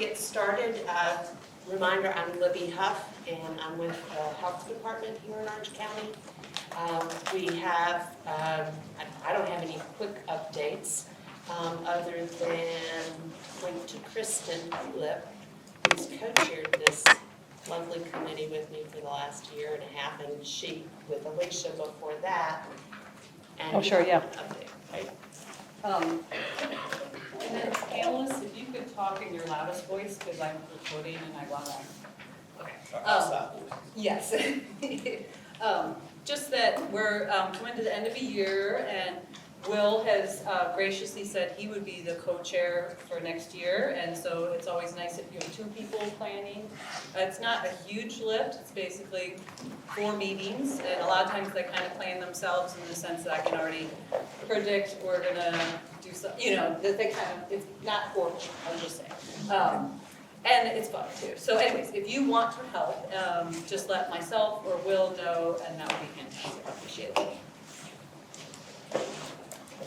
get started, reminder, I'm Libbie Hough, and I'm with the Health Department here in Orange County. We have, I don't have any quick updates, other than point to Kristen Lip, who's co-chaired this lovely committee with me for the last year and a half, and she with Alicia before that. And Oh, sure, yeah. Update, right? And then panelists, if you could talk in your loudest voice, because I'm recording and I want to. Okay. Yes. Just that we're coming to the end of the year, and Will has graciously said he would be the co-chair for next year, and so it's always nice if you have two people planning. It's not a huge lift, it's basically 4 meetings, and a lot of times they kind of plan themselves in the sense that I can already predict we're gonna do some, that they kind of, it's not horrible, I'm just saying. And it's fun too. So anyways, if you want to help, just let myself or Will know, and that would be fantastic. I appreciate it.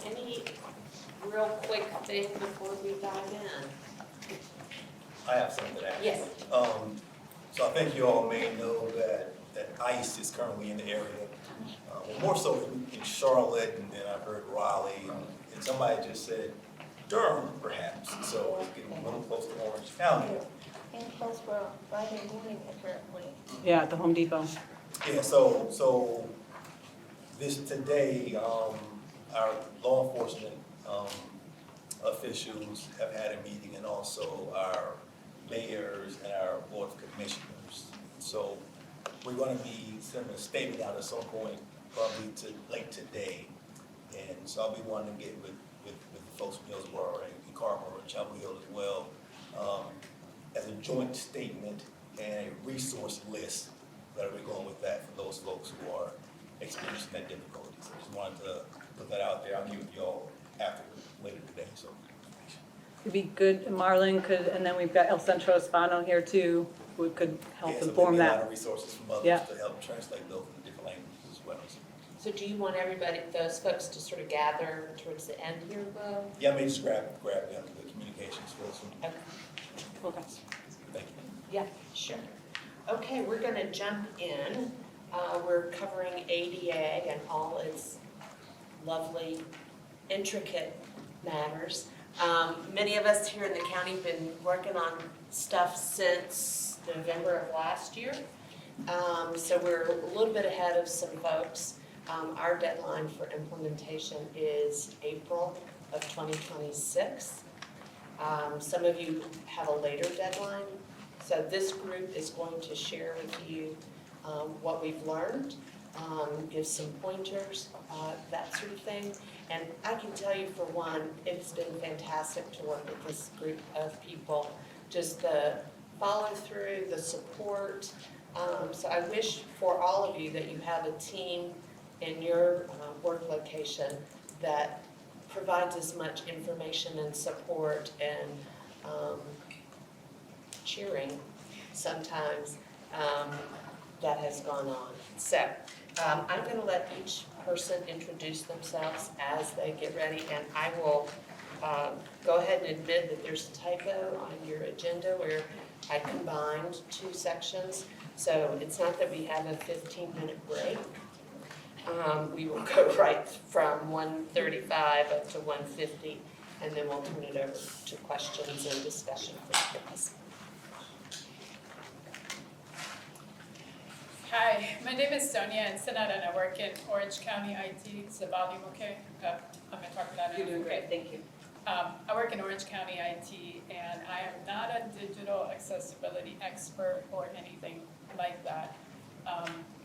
Any real quick thing before we dive in? I have something to add. Yes. So I think you all may know that ICE is currently in the area. Well, more so in Charlotte, and then I've heard Raleigh, and somebody just said Durham, perhaps. So it's getting a little close to Orange County. And close for Friday morning, apparently. Yeah, at the Home Depot. Yeah, so this today, our law enforcement officials have had a meeting, and also our mayors and our board of commissioners. So we're going to be sending a statement out at some point, probably late today. And so I'll be wanting to get with the folks from Hillsborough and Carver and Chapel Hill as well, as a joint statement and a resource list that we're going with that for those folks who are experiencing that difficulty. So I just wanted to put that out there. I'll give you all after later today. So It'd be good, Marlon could, and then we've got El Centro Hispano here too, who could help yeah, so inform maybe a lot that. of resources from others Yeah. to help translate those in different languages as well. So do you want everybody, those folks to sort of gather towards the end here, Will? Yeah, I may just grab them to the communications folks. Okay. Okay. Thank you. Yeah, sure. Okay, we're going to jump in. We're covering ADA and all its lovely, intricate matters. Many of us here in the county have been working on stuff since November of last year. So we're a little bit ahead of some folks. Our deadline for implementation is April of 2026. Some of you have a later deadline. So this group is going to share with you what we've learned, give some pointers, that sort of thing. And I can tell you for one, it's been fantastic to work with this group of people. Just the follow through, the support. So I wish for all of you that you have a team in your work location that provides as much information and support and cheering sometimes that has gone on. So I'm going to let each person introduce themselves as they get ready, and I will go ahead and admit that there's a typo on your agenda where I combined 2 sections. So it's not that we have a 15-minute break. We will go right from 1:35 up to 1:50, and then we'll turn it over to questions and discussion from you guys. Hi, my name is Sonia Ensenat, and I work in Orange County IT. Is the volume okay? I'm going to talk about it. You're doing great, thank you. I work in Orange County IT, and I am not a digital accessibility expert or anything like that.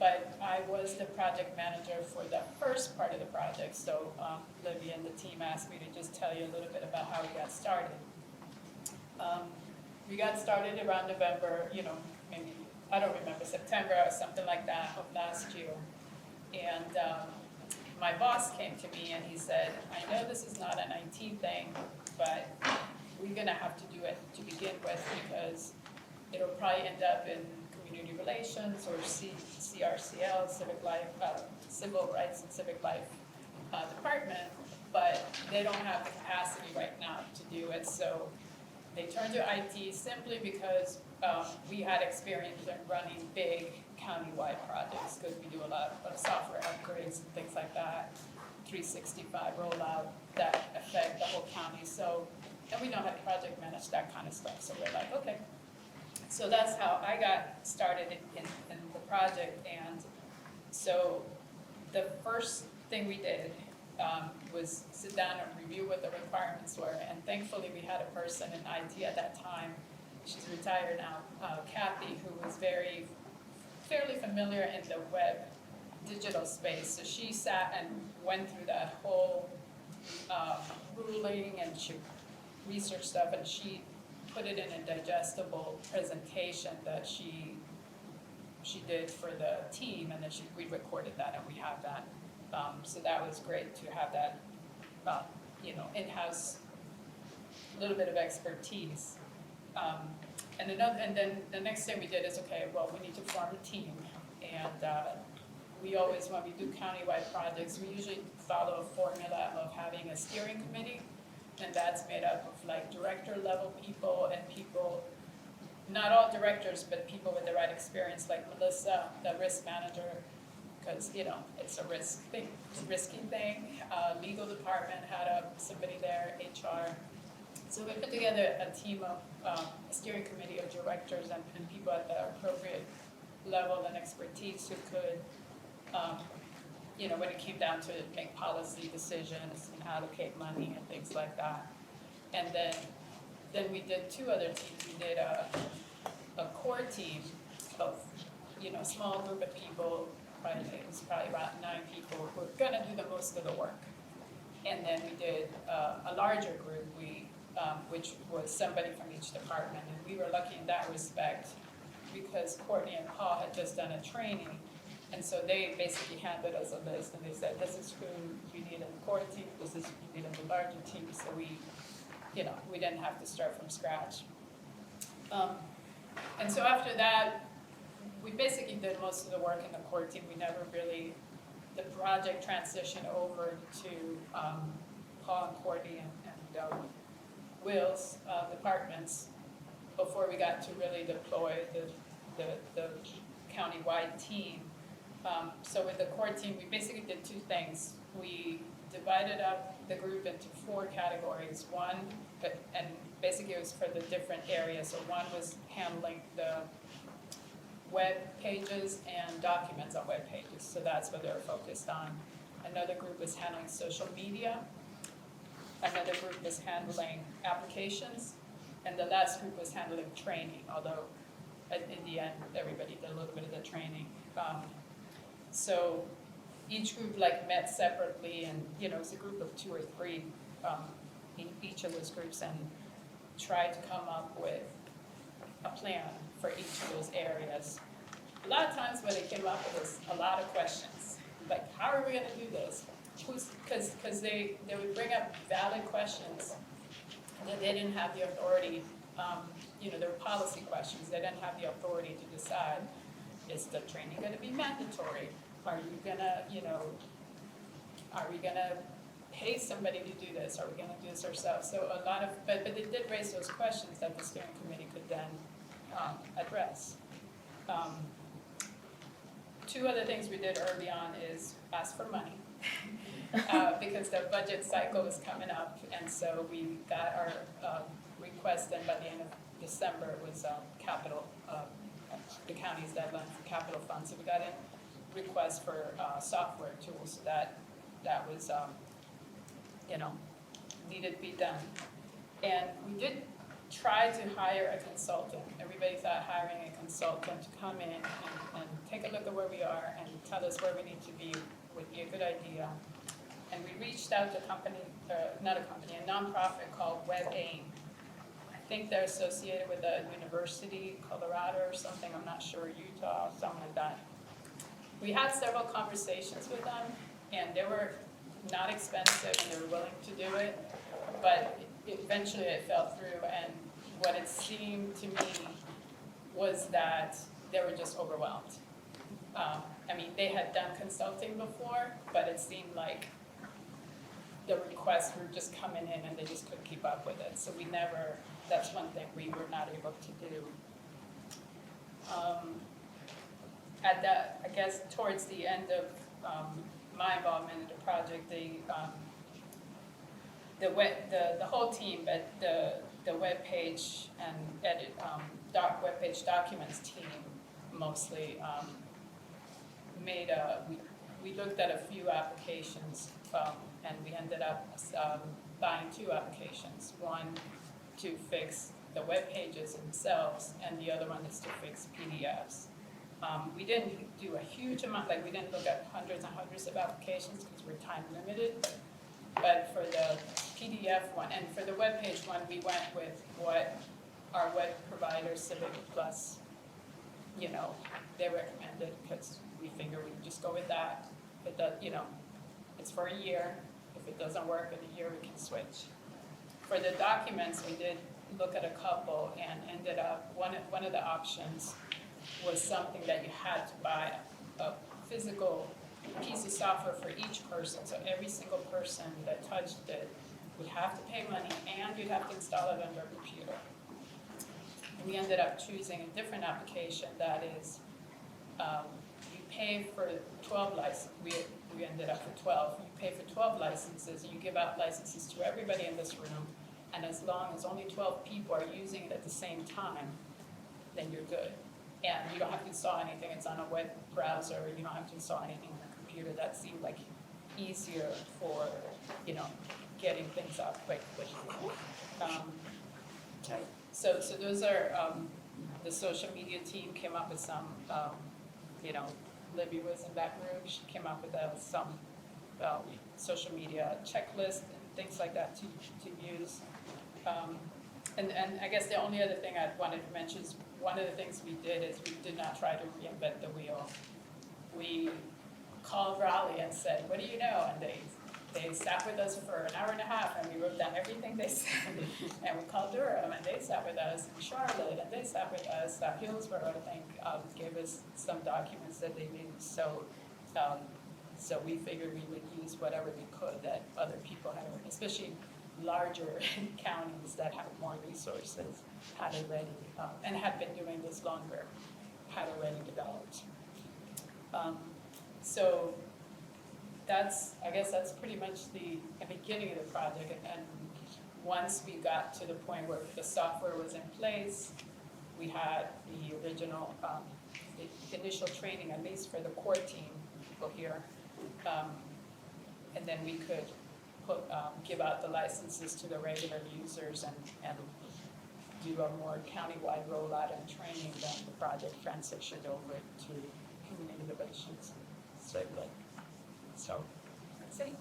But I was the project manager for the first part of the project, so Libbie and the team asked me to just tell you a little bit about how we got started. We got started around November, maybe, I don't remember, September or something like that of last year. And my boss came to me and he said, I know this is not an IT thing, but we're gonna have to do it to begin with because it'll probably end up in community relations or CRCL, Civil Rights and Civic Life Department, but they don't have the capacity right now to do it. So They turned to IT simply because we had experience in running big countywide projects, because we do a lot of software upgrades and things like that, 365 rollout that affect the whole county. So, and we know how to project manage that kind of stuff. So we're like, okay. So that's how I got started in the project. And so the first thing we did was sit down and review what the requirements were. And thankfully, we had a person in IT at that time. She's retired now, Kathy, who was fairly familiar in the web digital space. So she sat and went through that whole ruling, and she researched stuff, and she put it in a digestible presentation that she did for the team, and then we recorded that, and we have that. So that was great to have that, in-house, little bit of expertise. And then the next thing we did is, okay, well, we need to form a team. And we always, when we do countywide projects, we usually follow a formula of having a steering committee. And that's made up of like director level people and people, not all directors, but people with the right experience, like Melissa, the risk manager, because, it's a risk thing, it's a risky thing. Legal department had somebody there, HR. So we put together a team of, a steering committee of directors and people at the appropriate level and expertise who could, when it came down to make policy decisions and allocate money and things like that. And then we did two other teams. We did a core team of, small group of people, it was probably about 9 people who were gonna do the most of the work. And then we did a larger group, which was somebody from each department. And we were lucky in that respect because Courtney and Paul had just done a training. And so they basically handed us a list, and they said, this is who you need in the core team, this is who you need in the larger team. So we didn't have to start from scratch. And so after that, we basically did most of the work in the core team. We never really, the project transitioned over to Paul and Courtney and Will's departments before we got to really deploy the countywide team. So with the core team, we basically did 2 things. We divided up the group into 4 categories. One, and basically it was for the different areas. So one was handling the web pages and documents on web pages. So that's what they were focused on. Another group was handling social media. Another group was handling applications. And the last group was handling training, although in the end, everybody did a little bit of the training. So each group met separately, and it was a group of 2 or 3 in each of those groups, and tried to come up with a plan for each of those areas. A lot of times what they came up with was a lot of questions, like how are we going to do this? Because they would bring up valid questions that they didn't have the authority. There were policy questions. They didn't have the authority to decide. Is the training going to be mandatory? Are we gonna pay somebody to do this? Are we gonna do this ourselves? So a lot of, but they did raise those questions that the steering committee could then address. 2 other things we did early on is ask for money because the budget cycle was coming up, and so we got our request, and by the end of December was capital. The county's deadline for capital funds. So we got in requests for software tools. So that was, needed to be done. And we did try to hire a consultant. Everybody thought hiring a consultant to come in and take a look at where we are and tell us where we need to be would be a good idea. And we reached out to a nonprofit called WebAIM. I think they're associated with a university, Colorado or something, I'm not sure, Utah, something like that. We had several conversations with them, and they were not expensive, and they were willing to do it, but eventually it fell through, and what it seemed to me was that they were just overwhelmed. They had done consulting before, but it seemed like the requests were just coming in and they just couldn't keep up with it, so we never that's one thing we were not able to do. I guess towards the end of my involvement in the project, the whole team, but the webpage and webpage documents team mostly we looked at a few applications and we ended up buying 2 applications. One to fix the web pages themselves, and the other one is to fix PDFs. We didn't do a huge amount, like we didn't look at hundreds and hundreds of applications because we're time limited. But for the PDF one and for the web page one, we went with what our web provider, Civic Plus, they recommended, because we figure we can just go with that. It does, it's for a year. If it doesn't work in a year, we can switch. For the documents, we did look at a couple and ended up, one of the options was something that you had to buy a physical piece of software for each person. So every single person that touched it would have to pay money and you'd have to install it on their computer. And we ended up choosing a different application that is, you pay for 12 licenses. We ended up for 12. You pay for 12 licenses. You give out licenses to everybody in this room. And as long as only 12 people are using it at the same time, then you're good. And you don't have to install anything. It's on a web browser. You don't have to install anything on the computer. That seemed like easier for, getting things out quickly. So those are, the social media team came up with some, Libbie was in that room. She came up with some social media checklist and things like that to use. And I guess the only other thing I wanted to mention is one of the things we did is we did not try to reinvent the wheel. We called Raleigh and said, what do you know? And they sat with us for an hour and a half and we wrote down everything they said. And we called Durham and they sat with us, and Charlotte and they sat with us. Hillsborough, I think, gave us some documents that they needed. So we figured we would use whatever we could that other people had, especially larger counties that have more resources, had already, and had been doing this longer, had already developed. So I guess that's pretty much the beginning of the project. And once we got to the point where the software was in place, we had the original, the initial training, at least for the core team people here, and then we could give out the licenses to the regular users and do a more countywide rollout and training. Then the project transitioned over to community relations. So that's it.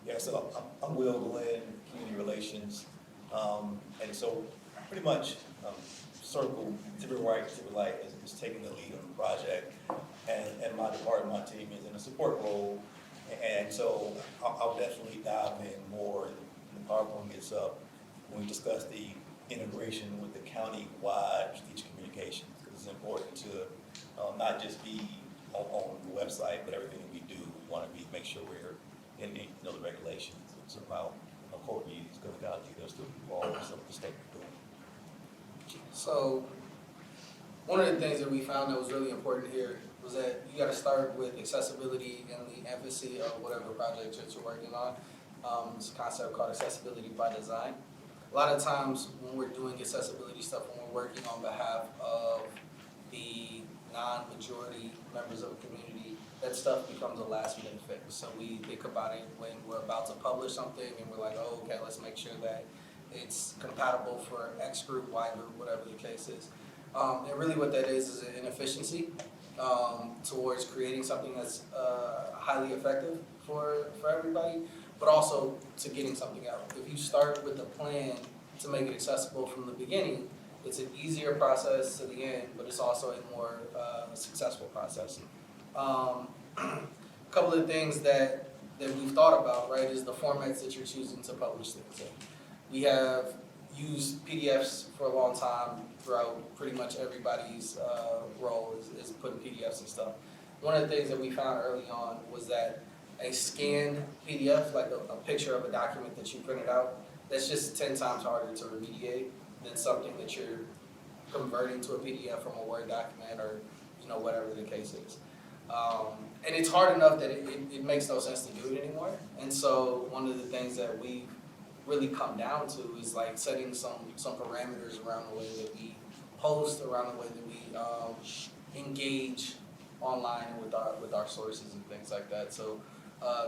Yeah, so I'm Wil Glenn, Community Relations, and so pretty much Circle, Civic Right, Civic Light is taking the lead on the project, and my department, my team is in a support role, and so I'll definitely dive in more when the PowerPoint gets up when we discuss the integration with the county-wide strategic communications, because it's important to not just be on the website, but everything that we do, we want to make sure we're in the regulations. It's about Courtney is going to guide you, those still involved with some of the stuff we're doing. So one of the things that we found that was really important here was that you got to start with accessibility and the emphasis of whatever project that you're working on. It's a concept called accessibility by design. A lot of times when we're doing accessibility stuff, when we're working on behalf of the non-majority members of the community, that stuff becomes a last-minute fix. So we think about it when we're about to publish something and we're like, oh, okay, let's make sure that it's compatible for X group, Y group, whatever the case is. And really what that is an inefficiency towards creating something that's highly effective for everybody, but also to getting something out. If you start with a plan to make it accessible from the beginning, it's an easier process to the end, but it's also a more successful process. A couple of things that we've thought about, right, is the formats that you're choosing to publish things in. We have used PDFs for a long time throughout pretty much everybody's role is putting PDFs and stuff. One of the things that we found early on was that a scanned PDF, like a picture of a document that you printed out, that's just 10 times harder to remediate than something that you're converting to a PDF from a Word document or, whatever the case is. And it's hard enough that it makes no sense to do it anymore. And so one of the things that we've really come down to is like setting some parameters around the way that we post, around the way that we engage online with our sources and things like that. So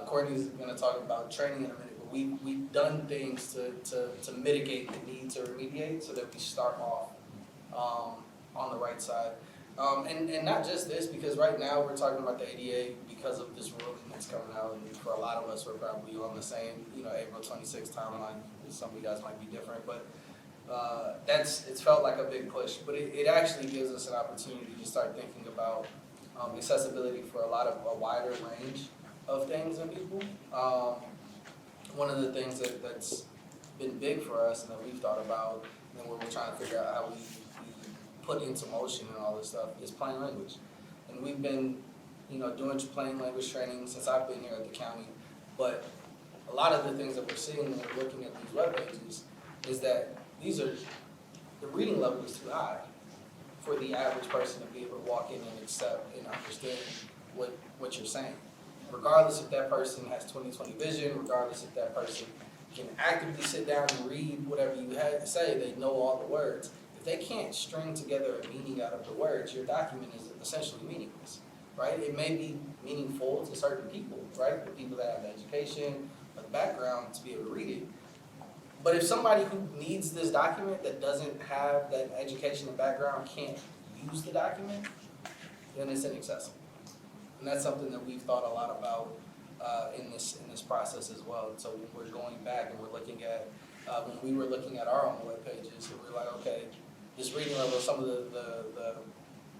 Courtney's gonna talk about training in a minute, but we've done things to mitigate the need to remediate so that we start off on the right side. And not just this, because right now we're talking about the ADA because of this ruling that's coming out, and for a lot of us, we're probably on the same, April 26th timeline. Some of you guys might be different, but it's felt like a big push. But it actually gives us an opportunity to start thinking about accessibility for a wider range of things and people. One of the things that's been big for us and that we've thought about, and we're trying to figure out how we put into motion and all this stuff, is plain language. And we've been, doing plain language training since I've been here at the county. But a lot of the things that we're seeing when we're looking at these web pages is that the reading level is too high for the average person to be able to walk in and accept and understand what you're saying. Regardless if that person has 20/20 vision, regardless if that person can actively sit down and read whatever you had to say, they know all the words. If they can't string together a meaning out of the words, your document is essentially meaningless, right? It may be meaningful to certain people, right? The people that have the education or the background to be able to read it. But if somebody who needs this document that doesn't have that education and background can't use the document, then it's inaccessible. And that's something that we've thought a lot about in this process as well. So when we're going back and we're looking at, when we were looking at our own web pages, and we're like, okay, this reading level, some of the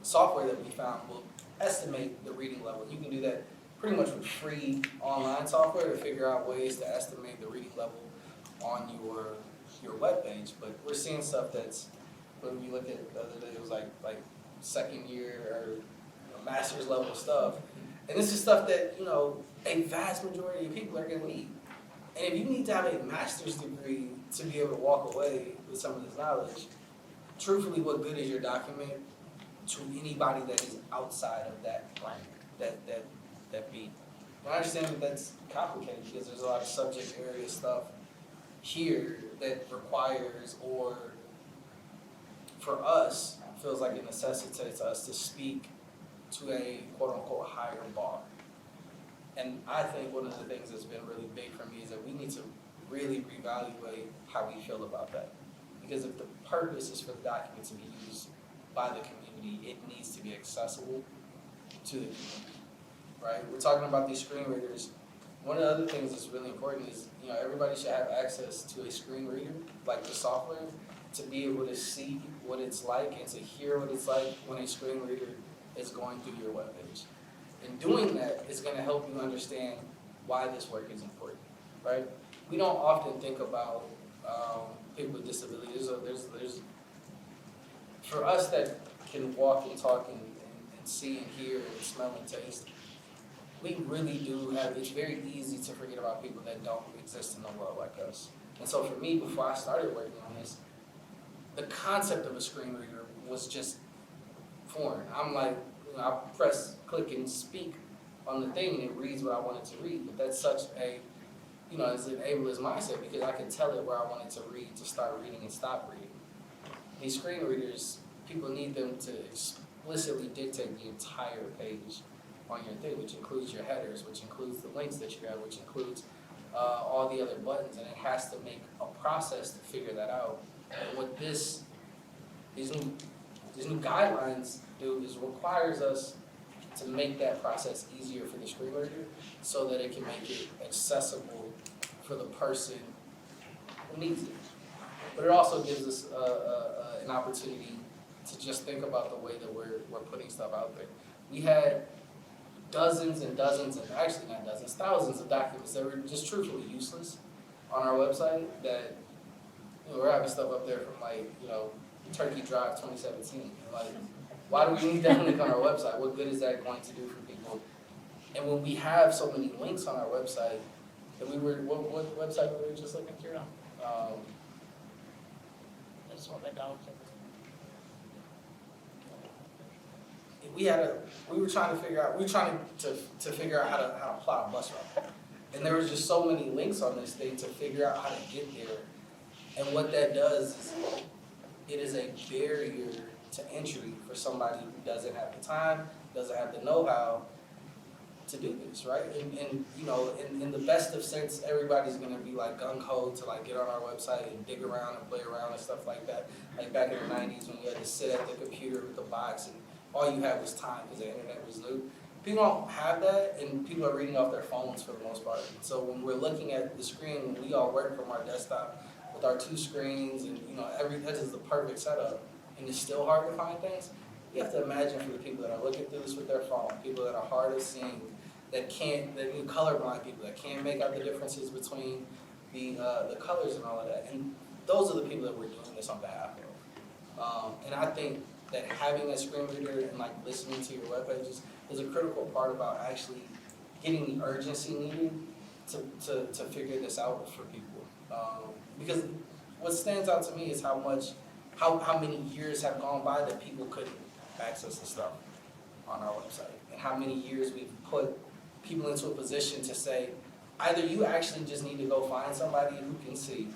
software that we found will estimate the reading level. You can do that pretty much with free online software to figure out ways to estimate the reading level on your web page. But we're seeing stuff that's, when you look at the other day, it was like second year or master's level stuff. And this is stuff that, a vast majority of people are going to need. And if you need to have a master's degree to be able to walk away with some of this knowledge, truthfully, what good is your document to anybody that is outside of that beat? I understand that that's complicated because there's a lot of subject area stuff here that requires, or for us, feels like it necessitates us to speak to a quote-unquote higher bar. And I think one of the things that's been really big for me is that we need to really reevaluate how we feel about that. Because if the purpose is for the document to be used by the community, it needs to be accessible to the community, right? We're talking about these screen readers. One of the other things that's really important is, everybody should have access to a screen reader, like the software, to be able to see what it's like and to hear what it's like when a screen reader is going through your webpage. And doing that is going to help you understand why this work is important, right? We don't often think about people with disabilities. There's for us that can walk and talk and see and hear and smell and taste, we really do have, it's very easy to forget about people that don't exist in the world like us. And so for me, before I started working on this, the concept of a screen reader was just foreign. I'm like, I press, click, and speak on the thing, and it reads what I want it to read. But that's such a, it's an ableist mindset because I can tell it where I want it to read, to start reading and stop reading. These screen readers, people need them to explicitly dictate the entire page on your thing, which includes your headers, which includes the links that you have, which includes all the other buttons, and it has to make a process to figure that out. And what these new guidelines do is requires us to make that process easier for the screen reader so that it can make it accessible for the person who needs it. But it also gives us an opportunity to just think about the way that we're putting stuff out there. We had dozens and dozens, and actually not dozens, thousands of documents that were just truthfully useless on our website that, we're having stuff up there from Turkey Drive 2017. Why do we need that link on our website? What good is that going to do for people? And when we have so many links on our website, and what website were we just looking through? That's what the dogs are. We were trying to figure out how to plot a bus route. And there was just so many links on this thing to figure out how to get there. And what that does is it is a barrier to entry for somebody who doesn't have the time, doesn't have the know-how to do this, right? And you know, in the best of sense, everybody's gonna be like gung-ho to like get on our website and dig around and play around and stuff like that. Like back in the 90s when you had to sit at the computer with the box and all you had was time because the internet was new. People don't have that, and people are reading off their phones for the most part. So when we're looking at the screen, when we all work from our desktop with our 2 screens, and you know, that is the perfect setup, and it's still hard to find things. You have to imagine for the people that are looking through this with their phone, people that are hard of seeing, that colorblind people that can't make out the differences between the colors and all of that. And those are the people that we're doing this on behalf of. And I think that having a screen reader and like listening to your web pages is a critical part about actually getting the urgency needed to figure this out for people. Because what stands out to me is how many years have gone by that people couldn't access the stuff on our website, and how many years we've put people into a position to say, either you actually just need to go find somebody who can see,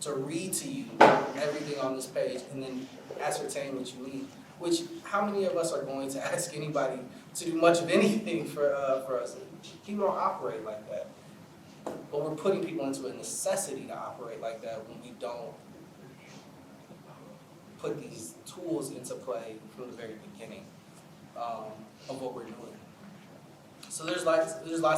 to read to you everything on this page, and then ascertain what you need. Which, how many of us are going to ask anybody to do much of anything for us? People don't operate like that. But we're putting people into a necessity to operate like that when we don't put these tools into play from the very beginning of what we're doing. So there's lots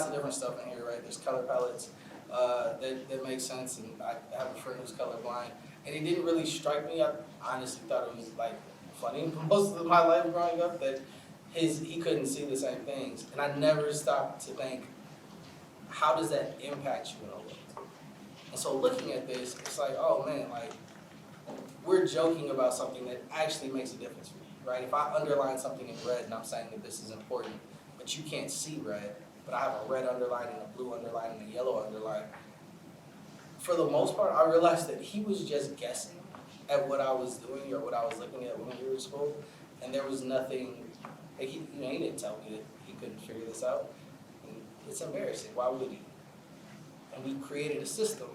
of different stuff in here, right? There's color palettes that make sense, and I have a friend who's colorblind, and it didn't really strike me. I honestly thought it was like funny most of my life growing up that he couldn't see the same things, and I never stopped to think, how does that impact you in a way? And so looking at this, it's like, oh man, like we're joking about something that actually makes a difference for you, right? If I underline something in red and I'm saying that this is important, but you can't see red, but I have a red underline and a blue underline and a yellow underline. For the most part, I realized that he was just guessing at what I was doing or what I was looking at when we were in school, and there was nothing, like he didn't tell me that he couldn't figure this out. And it's embarrassing, why would he? And we created a system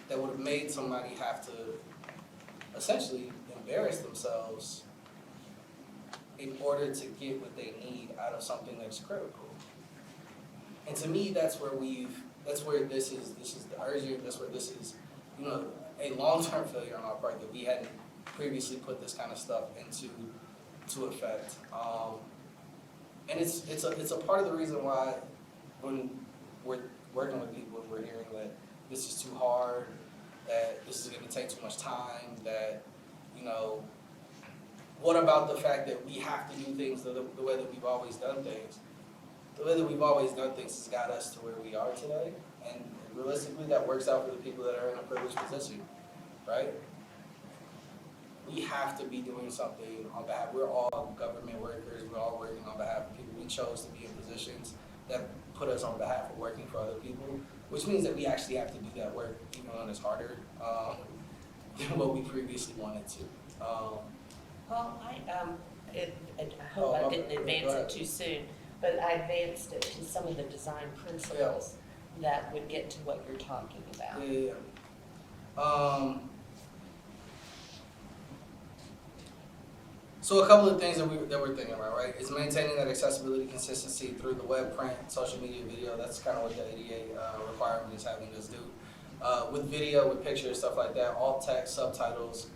that would have made somebody have to essentially embarrass themselves in order to get what they need out of something that's critical. And to me, that's where this is the urgent, that's where this is, you know, a long-term failure on our part that we hadn't previously put this kind of stuff into effect. And it's a part of the reason why when we're working with people and we're hearing that this is too hard, that this is going to take too much time, that, you know, what about the fact that we have to do things the way that we've always done things? The way that we've always done things has got us to where we are today, and realistically that works out for the people that are in a privileged position, right? We have to be doing something on behalf. We're all government workers, we're all working on behalf of people. We chose to be in positions that put us on behalf of working for other people, which means that we actually have to do that work even when it's harder than what we previously wanted to. Well, I hope I didn't advance it too soon, but I advanced it to some of the design principles that would get to what you're talking about. Yeah. So a couple of things that we're thinking about, right, is maintaining that accessibility consistency through the web, print, social media, video. That's kind of what the ADA requirement is having us do. With video, with pictures, stuff like that, alt text, subtitles,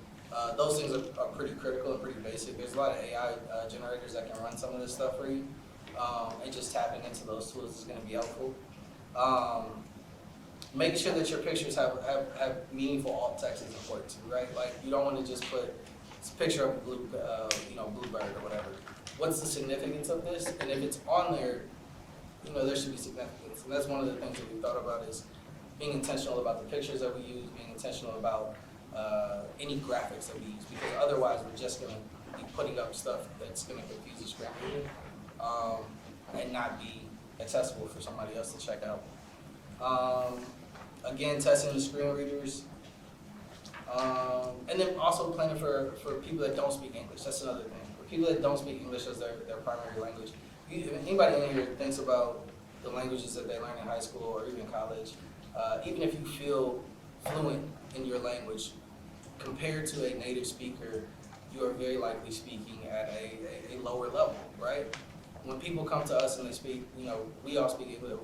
those things are pretty critical and pretty basic. There's a lot of AI generators that can run some of this stuff for you, and just tapping into those tools is going to be helpful. Making sure that your pictures have meaningful alt text is important too, right? Like you don't want to just put a picture of a bluebird or whatever. What's the significance of this? And if it's on there, you know, there should be significance. And that's one of the things that we thought about is being intentional about the pictures that we use, being intentional about any graphics that we use, because otherwise we're just going to be putting up stuff that's going to confuse the screen reader. and not be accessible for somebody else to check out. Again, testing the screen readers. And then also planning for people that don't speak English. That's another thing. For people that don't speak English as their primary language. If anybody in here thinks about the languages that they learn in high school or even college, even if you feel fluent in your language, compared to a native speaker, you are very likely speaking at a lower level, right? When people come to us and they speak, we all speak English.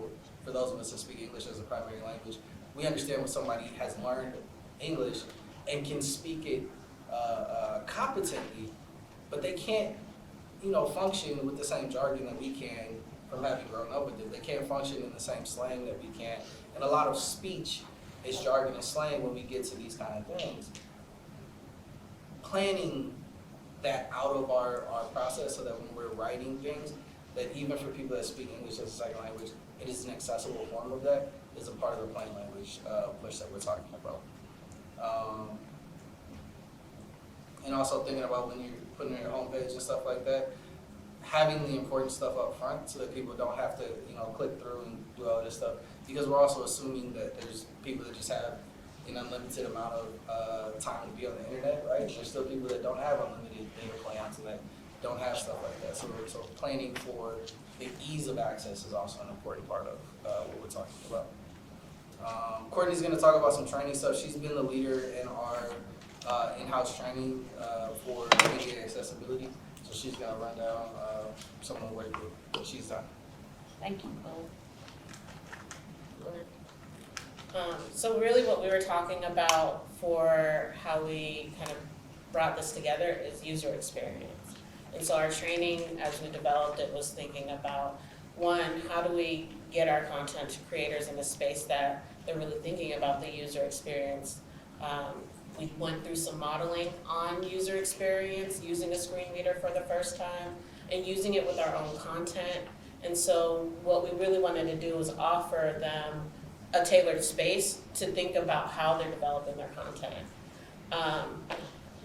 For those of us that speak English as a primary language, we understand when somebody has learned English and can speak it competently, but they can't, function with the same jargon that we can from having grown up with it. They can't function in the same slang that we can. And a lot of speech is jargon and slang when we get to these kind of things. Planning that out of our process so that when we're writing things, that even for people that speak English as a second language, it is an accessible form of that, is a part of the plain language push that we're talking about. And also thinking about when you're putting in your homepage and stuff like that, having the important stuff up front so that people don't have to, click through and do all this stuff. Because we're also assuming that there's people that just have an unlimited amount of time to be on the internet, right? There's still people that don't have unlimited data play onto that, don't have stuff like that. So planning for the ease of access is also an important part of what we're talking about. Courtney's going to talk about some training stuff. She's been the leader in our in-house training for ADA accessibility. So she's going to run down some of the work that she's done. Thank you, Cole. So really what we were talking about for how we kind of brought this together is user experience. And so our training, as we developed it, was thinking about, one, how do we get our content to creators in a space that they're really thinking about the user experience. We went through some modeling on user experience, using a screen reader for the first time, and using it with our own content. And so what we really wanted to do was offer them a tailored space to think about how they're developing their content.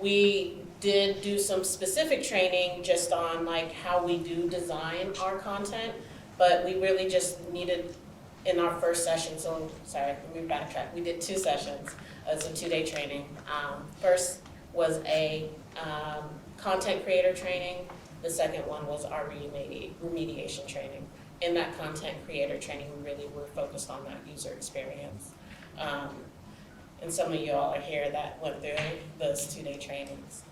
We did do some specific training just on how we do design our content, but we really just needed in our first session, so sorry, let me backtrack. We did 2 sessions. It's a 2-day training. First was a content creator training. The second one was our remediation training. In that content creator training, we really were focused on that user experience. And some of you all are here that went through those 2-day trainings.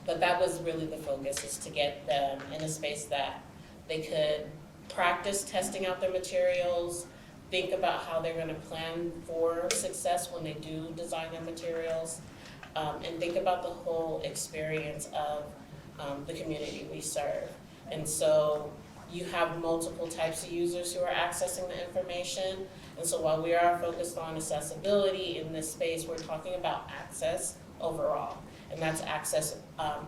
But that was really the focus, is to get them in a space that they could practice testing out their materials, think about how they're gonna plan for success when they do design their materials, and think about the whole experience of the community we serve. And so you have multiple types of users who are accessing the information. And so while we are focused on accessibility in this space, we're talking about access overall. And that's access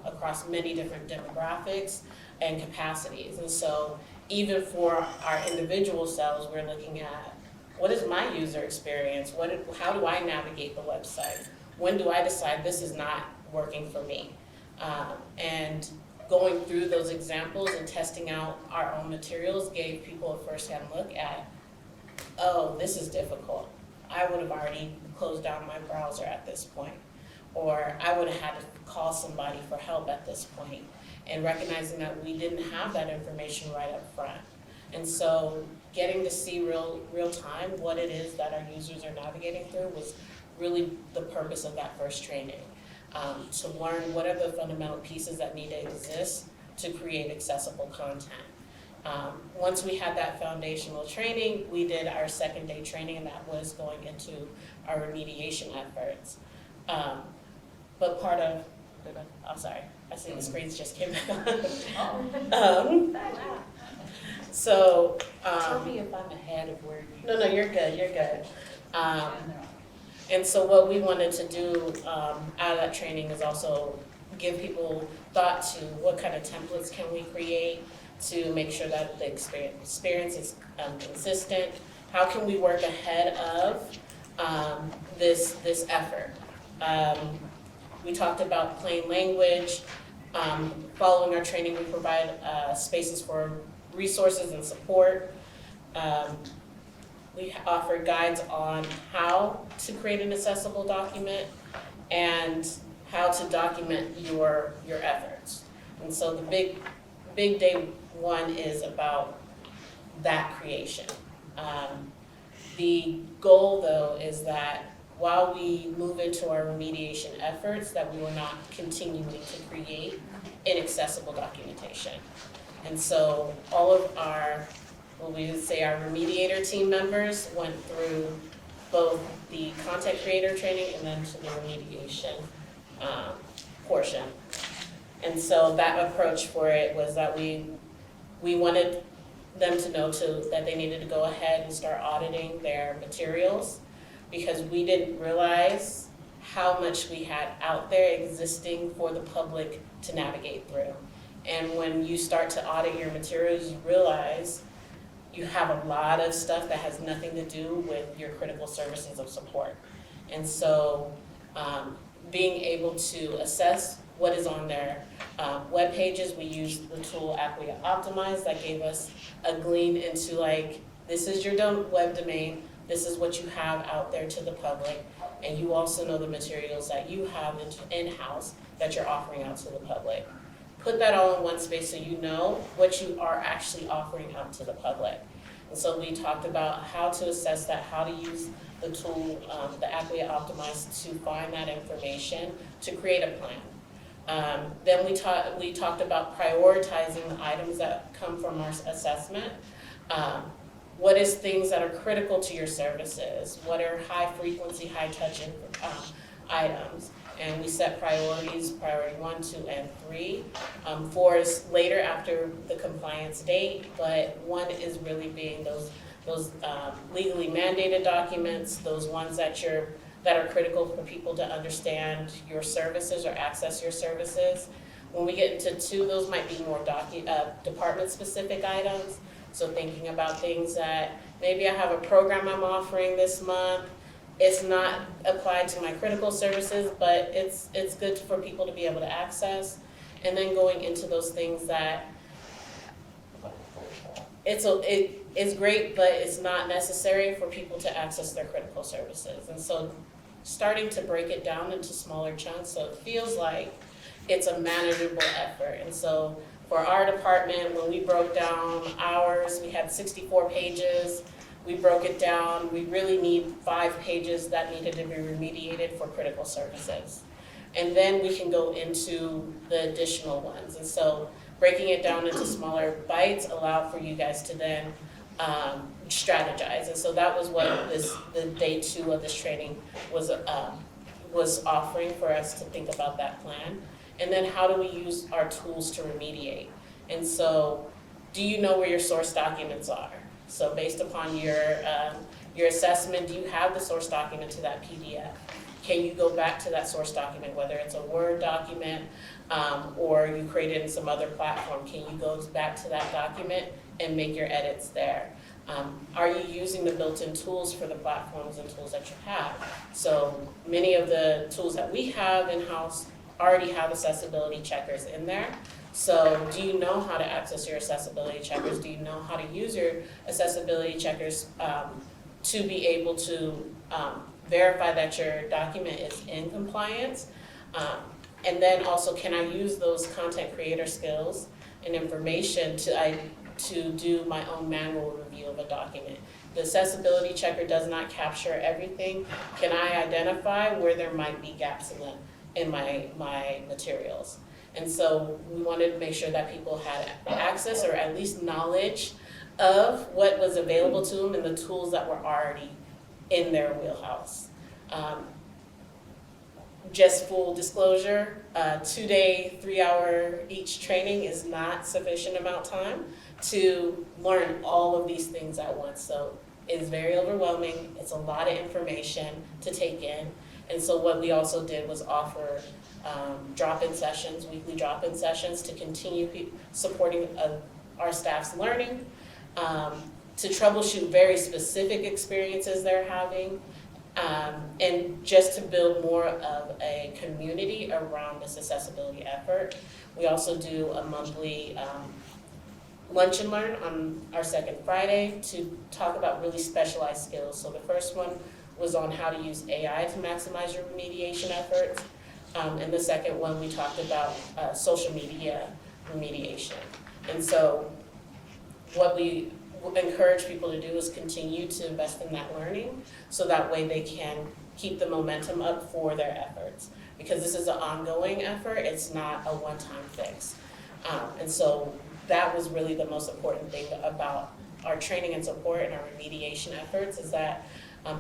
across many different demographics and capacities. And so even for our individual selves, we're looking at, what is my user experience? How do I navigate the website? When do I decide this is not working for me? And going through those examples and testing out our own materials gave people a first-hand look at, oh, this is difficult. I would have already closed down my browser at this point, or I would have had to call somebody for help at this point, and recognizing that we didn't have that information right up front. And so getting to see real time what it is that our users are navigating through was really the purpose of that first training. To learn what are the fundamental pieces that need to exist to create accessible content. Once we had that foundational training, we did our 2nd-day training, and that was going into our remediation efforts. But part of, I'm sorry, I see the screens just came back on. So. Tell me if I'm ahead of where you. No, you're good. And so what we wanted to do out of that training is also give people thought to what kind of templates can we create to make sure that the experience is consistent. How can we work ahead of this effort? We talked about plain language. Following our training, we provide spaces for resources and support. We offer guides on how to create an accessible document and how to document your efforts. And so the big day one is about that creation. The goal, though, is that while we move into our remediation efforts, that we will not continuing to create inaccessible documentation. And so all of our, what we would say our remediator team members went through both the content creator training and then to the remediation portion. And so that approach for it was that we wanted them to know that they needed to go ahead and start auditing their materials, because we didn't realize how much we had out there existing for the public to navigate through. And when you start to audit your materials, you realize you have a lot of stuff that has nothing to do with your critical services of support. And so being able to assess what is on their web pages, we used the tool Acquia Optimize that gave us a glean into like, this is your web domain, this is what you have out there to the public, and you also know the materials that you have in-house that you're offering out to the public. Put that all in one space so you know what you are actually offering out to the public. And so we talked about how to assess that, how to use the tool, the Acquia Optimize, to find that information, to create a plan. Then we talked about prioritizing the items that come from our assessment. What is things that are critical to your services? What are high frequency, high touch items? And we set priorities, priority 1, 2, and 3. 4 is later after the compliance date, but 1 is really being those legally mandated documents, those ones that are critical for people to understand your services or access your services. When we get into 2, those might be more department-specific items. So thinking about things that maybe I have a program I'm offering this month. It's not applied to my critical services, but it's good for people to be able to access. And then going into those things that it's great, but it's not necessary for people to access their critical services. And so starting to break it down into smaller chunks so it feels like it's a manageable effort. And so for our department, when we broke down ours, we had 64 pages. We broke it down. We really need 5 pages that needed to be remediated for critical services. And then we can go into the additional ones. And so breaking it down into smaller bites allowed for you guys to then strategize. And so that was what the day 2 of this training was offering for us to think about that plan. And then how do we use our tools to remediate? And so do you know where your source documents are? So based upon your assessment, do you have the source document to that PDF? Can you go back to that source document, whether it's a Word document or you create it in some other platform? Can you go back to that document and make your edits there? Are you using the built-in tools for the platforms and tools that you have? So many of the tools that we have in-house already have accessibility checkers in there. So do you know how to access your accessibility checkers? Do you know how to use your accessibility checkers to be able to verify that your document is in compliance? And then also, can I use those content creator skills and information to do my own manual review of a document? The accessibility checker does not capture everything. Can I identify where there might be gaps in my materials? And so we wanted to make sure that people had access or at least knowledge of what was available to them and the tools that were already in their wheelhouse. Just full disclosure, 2-day, 3-hour each training is not sufficient amount of time to learn all of these things at once. So it's very overwhelming. It's a lot of information to take in. And so what we also did was offer drop-in sessions, weekly drop-in sessions to continue supporting our staff's learning, to troubleshoot very specific experiences they're having, and just to build more of a community around this accessibility effort. We also do a monthly lunch and learn on our second Friday to talk about really specialized skills. So the first one was on how to use AI to maximize your remediation efforts. And the second one, we talked about social media remediation. And so what we encourage people to do is continue to invest in that learning so that way they can keep the momentum up for their efforts. Because this is an ongoing effort, it's not a one-time fix. And so that was really the most important thing about our training and support and our remediation efforts is that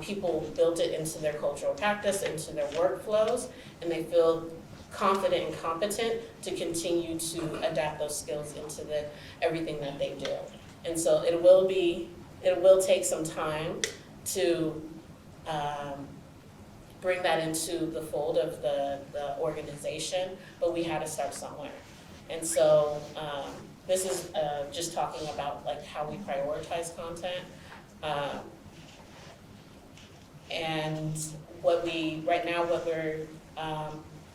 people built it into their cultural practice, into their workflows, and they feel confident and competent to continue to adapt those skills into everything that they do. And so it will take some time to bring that into the fold of the organization, but we had to start somewhere. And so this is just talking about like how we prioritize content. And what we're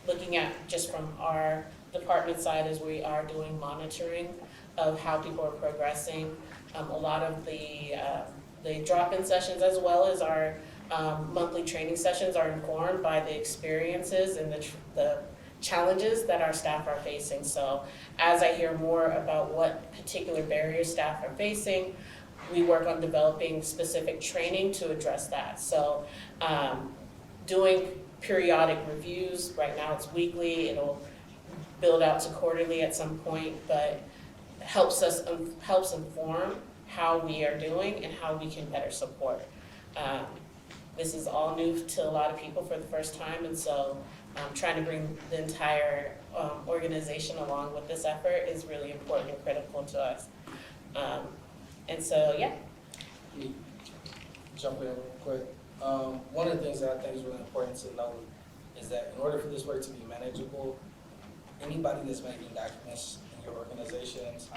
looking at just from our department side is we are doing monitoring of how people are progressing. A lot of the drop-in sessions as well as our monthly training sessions are informed by the experiences and the challenges that our staff are facing. So as I hear more about what particular barriers staff are facing, we work on developing specific training to address that. So doing periodic reviews, right now it's weekly, it'll build out to quarterly at some point, but helps inform how we are doing and how we can better support. This is all new to a lot of people for the first time, and so trying to bring the entire organization along with this effort is really important and critical to us. And so, yeah. Let me jump in real quick. One of the things that I think is really important to know is that in order for this work to be manageable, anybody that's making documents in your organizations,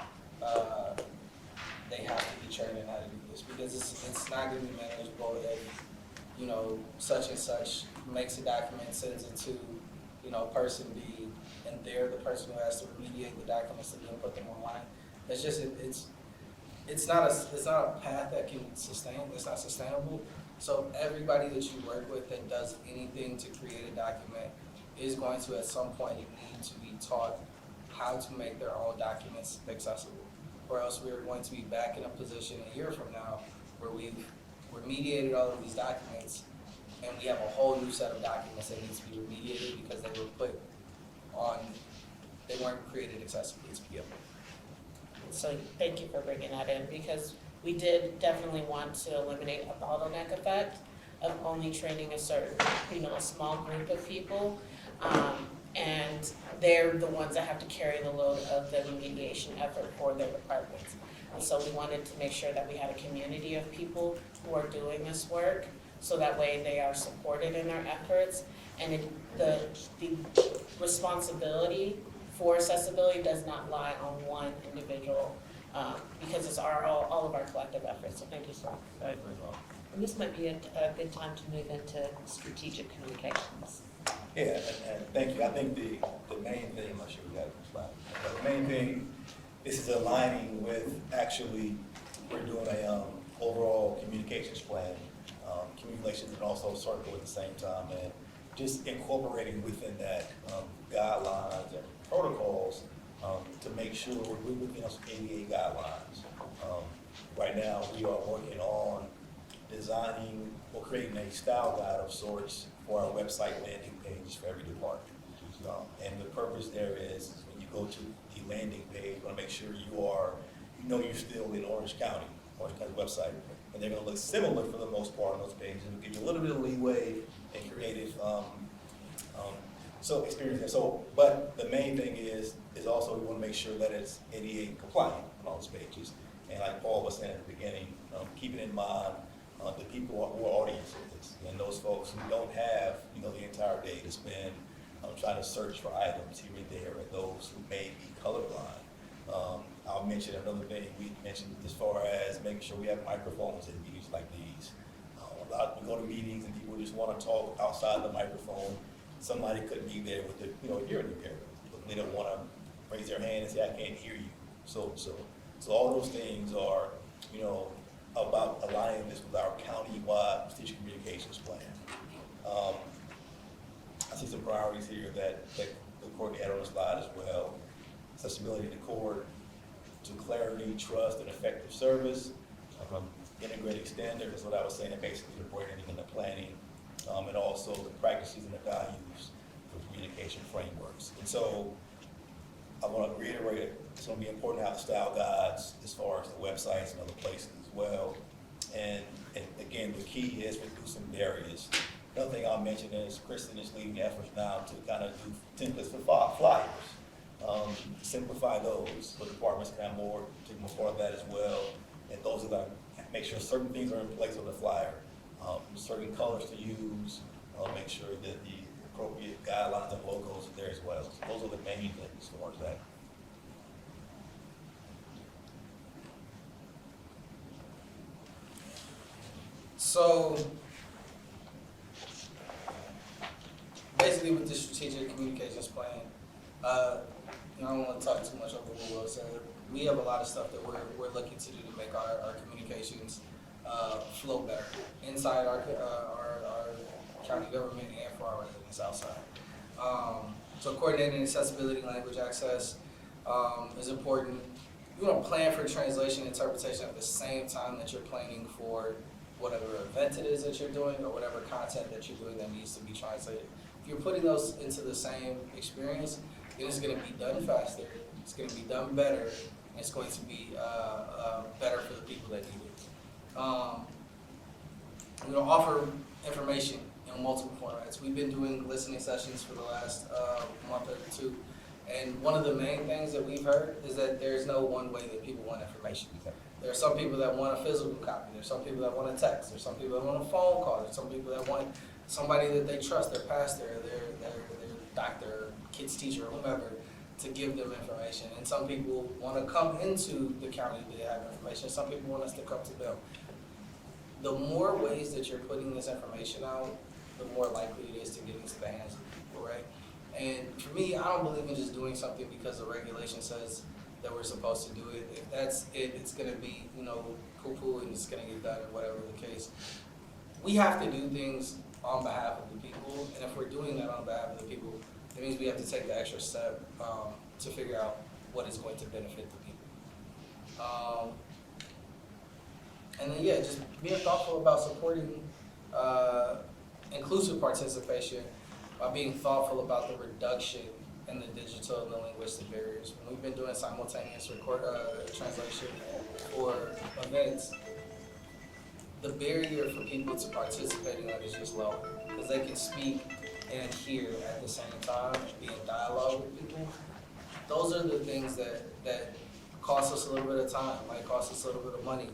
they have to be trained in how to do this, because it's not going to be manageable if, you know, such and such makes a document, sends it to, you know, person B, and they're the person who has to remediate the documents and then put them online. It's just, it's not a path that can sustain, it's not sustainable. So everybody that you work with that does anything to create a document is going to at some point need to be taught how to make their own documents accessible. Or else we're going to be back in a position a year from now where we've remediated all of these documents and we have a whole new set of documents that needs to be remediated because they weren't created accessibly to people. So thank you for bringing that in, because we did definitely want to eliminate a bottleneck effect of only training a certain, a small group of people. And they're the ones that have to carry the load of the remediation effort for their departments. And so we wanted to make sure that we had a community of people who are doing this work, so that way they are supported in their efforts. And the responsibility for accessibility does not lie on one individual, because it's all of our collective efforts. So thank you so much. And this might be a good time to move into strategic communications. Yeah, and thank you. I think the main thing, I'm not sure we got it slide, but the main thing, this is aligning with actually, we're doing a overall communications plan, communications and also circle at the same time, and just incorporating within that guidelines and protocols to make sure we're within some ADA guidelines. Right now, we are working on designing or creating a style guide of sorts for our website landing pages for every department. And the purpose there is when you go to the landing page, you want to make sure you're still in Orange County website, and they're going to look similar for the most part on those pages, and give you a little bit of leeway and creative experience there. So, but the main thing is also we want to make sure that it's ADA compliant on all those pages. And like Paul was saying at the beginning, keeping in mind the people who are audience of this, and those folks who don't have the entire day to spend trying to search for items here and there, and those who may be colorblind. I'll mention another thing we mentioned as far as making sure we have microphones in meetings like these. A lot we go to meetings and people just want to talk outside the microphone. Somebody could be there with hearing impairment. They don't want to raise their hand and say, "I can't hear you." So So all those things are, you know, about aligning this with our county-wide strategic communications plan. I see some priorities here that Courtney had on the slide as well. Accessibility to court, to clarity, trust, and effective service, integrating standards is what I was saying, basically the branding and the planning, and also the practices and the values for communication frameworks. And so I want to reiterate it. It's going to be important to have the style guides as far as the websites and other places as well. And again, the key is reducing barriers. Another thing I'll mention is Kristen is leading efforts now to kind of do templates for flyers. Simplify those so departments can have more, take more part of that as well. And those are going to make sure certain things are in place on the flyer, certain colors to use, make sure that the appropriate guidelines and logos are there as well. So those are the main things as far as that. So basically with the strategic communications plan, I don't want to talk too much over what Will said. We have a lot of stuff that we're looking to do to make our communications flow better inside our county government and for our residents outside. So coordinating accessibility, language access is important. You want to plan for translation and interpretation at the same time that you're planning for whatever event it is that you're doing or whatever content that you're doing that needs to be translated. If you're putting those into the same experience, it is going to be done faster, it's going to be done better, and it's going to be better for the people that need it. We're going to offer information in multiple formats. We've been doing listening sessions for the last month or two, and one of the main things that we've heard is that there's no one way that people want information. There are some people that want a physical copy. There's some people that want a text. There's some people that want a phone call. There's some people that want somebody that they trust, their pastor, their doctor, kid's teacher, or whomever, to give them information. And some people want to come into the county to have information. Some people want us to come to them. The more ways that you're putting this information out, the more likely it is to get into the hands of people, right? And for me, I don't believe in just doing something because the regulation says that we're supposed to do it. If that's it, it's gonna be, poo-poo and it's gonna get done or whatever the case. We have to do things on behalf of the people, and if we're doing that on behalf of the people, it means we have to take the extra step to figure out what is going to benefit the people. And then, just being thoughtful about supporting inclusive participation by being thoughtful about the reduction in the digital and the linguistic barriers. When we've been doing simultaneous translation for events, the barrier for people to participate in that is just low, because they can speak and hear at the same time, be in dialogue with people. Those are the things that cost us a little bit of time, might cost us a little bit of money,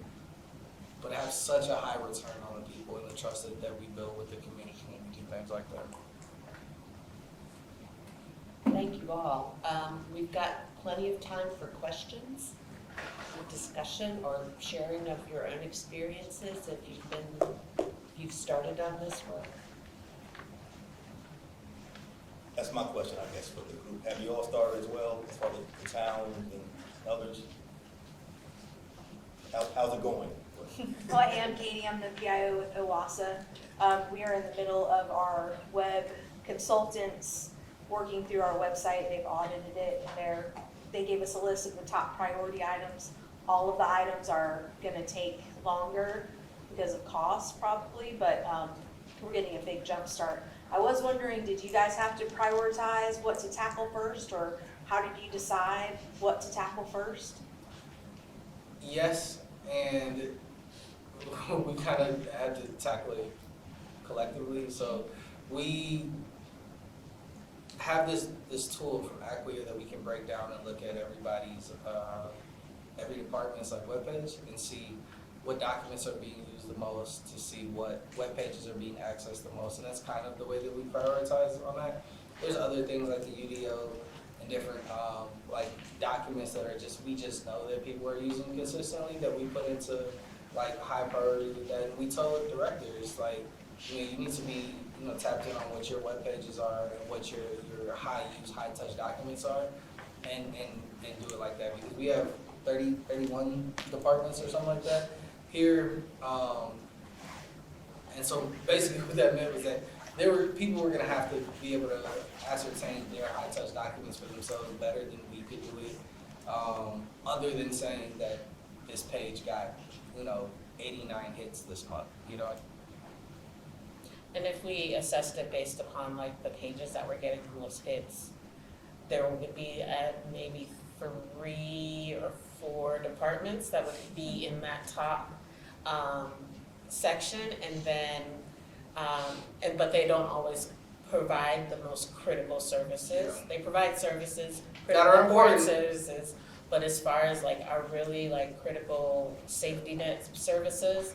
but have such a high return on the people and the trust that we build with the community when we do things like that. Thank you all. We've got plenty of time for questions, or discussion, or sharing of your own experiences if you've started on this work. That's my question, I guess, for the group. Have you all started as well, as far as the town and others? How's it going? Well, I am Katie. I'm the PIO with OWASA. We are in the middle of our web consultants working through our website. They've audited it, and they gave us a list of the top priority items. All of the items are going to take longer because of cost, probably, but we're getting a big jump start. I was wondering, did you guys have to prioritize what to tackle first, or how did you decide what to tackle first? Yes, and we kind of had to tackle it collectively. So we have this tool from Acquia that we can break down and look at everybody's, every department's webpage and see what documents are being used the most, to see what web pages are being accessed the most, and that's kind of the way that we prioritize on that. There's other things like the UDO and different documents that are we just know that people are using consistently, that we put into high priority with that. And we told directors you need to be tapped in on what your web pages are and what your high use, high touch documents are, and do it like that, because we have 31 departments or something like that. Here, and so basically what that meant was that people were gonna have to be able to ascertain their high-touch documents for themselves better than we could do it. Other than saying that this page got, 89 hits this month, And if we assessed it based upon like the pages that we're getting the most hits, there would be maybe 3 or 4 departments that would be in that top section, and then but they don't always provide the most critical services. Yeah. They provide services, That are critical important. services, but as far as like our really like critical safety net services,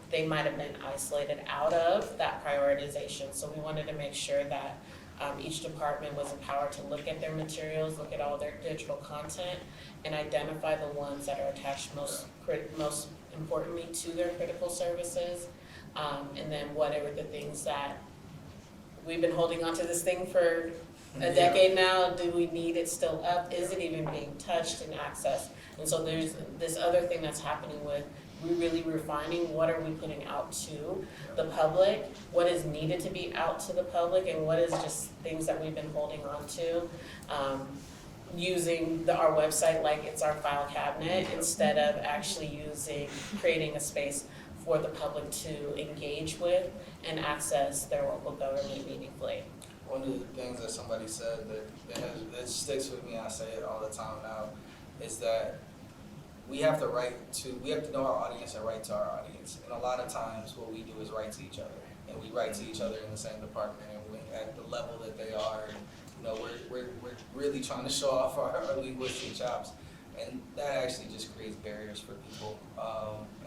they might have been isolated out of that prioritization. So we wanted to make sure that each department was empowered to look at their materials, look at all their digital content, and identify the ones that are attached most importantly to their critical services. And then whatever the things that we've been holding onto this thing for a decade now, do we need it still up? Is it even being touched and accessed? And so there's this other thing that's happening with we really refining what are we putting out to the public, what is needed to be out to the public, and what is just things that we've been holding on to. Using our website like it's our file cabinet instead of actually creating a space for the public to engage with and access their local government meaningfully. One of the things that somebody said that sticks with me, I say it all the time now, is that we have to know our audience and write to our audience. And a lot of times what we do is write to each other. And we write to each other in the same department, and we're at the level that they are. And, we're really trying to show off our linguistic chops. And that actually just creates barriers for people.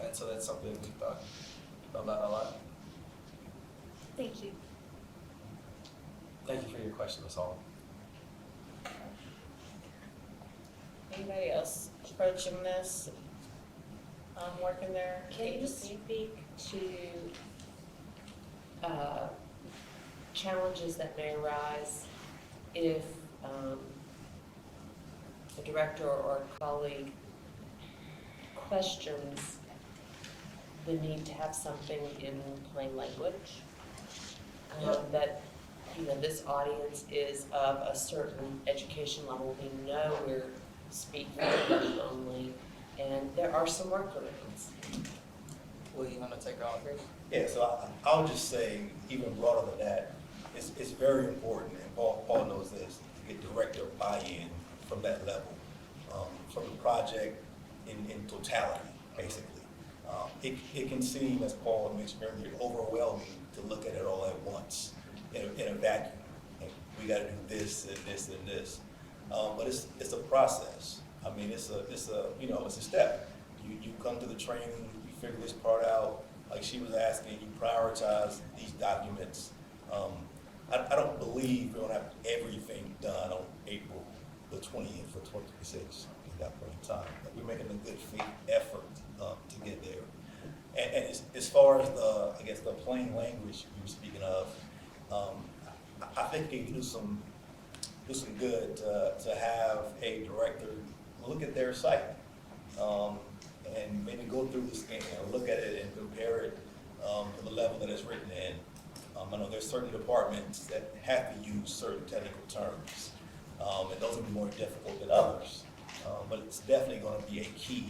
And so that's something we thought about a lot. Thank you. Thank you for your question, Ms. Hall. Anybody else approaching this, working there? Can you speak to challenges that may arise if a director or a colleague questions the need to have something in plain language? That this audience is of a certain education level. We know we're speaking English only, and there are some workarounds. Will you want to take off here? Yeah, so I'll just say, even broader than that, it's very important, and Paul knows this, to get director buy-in from that level, from the project in totality, basically. It can seem, as Paul mentioned earlier, overwhelming to look at it all at once in a vacuum. And we got to do this and this and this, but it's a process. I mean, it's a step. You come to the training, you figure this part out. Like she was asking, you prioritize these documents. I don't believe we're gonna have everything done on April the 20th for 2026 at that point in time. But we're making a good faith effort to get there. And as far as the plain language you were speaking of, I think it do some good to have a director look at their site and maybe go through the scan and look at it and compare it to the level that it's written in. I know there's certain departments that have to use certain technical terms, and those will be more difficult than others. But it's definitely going to be a key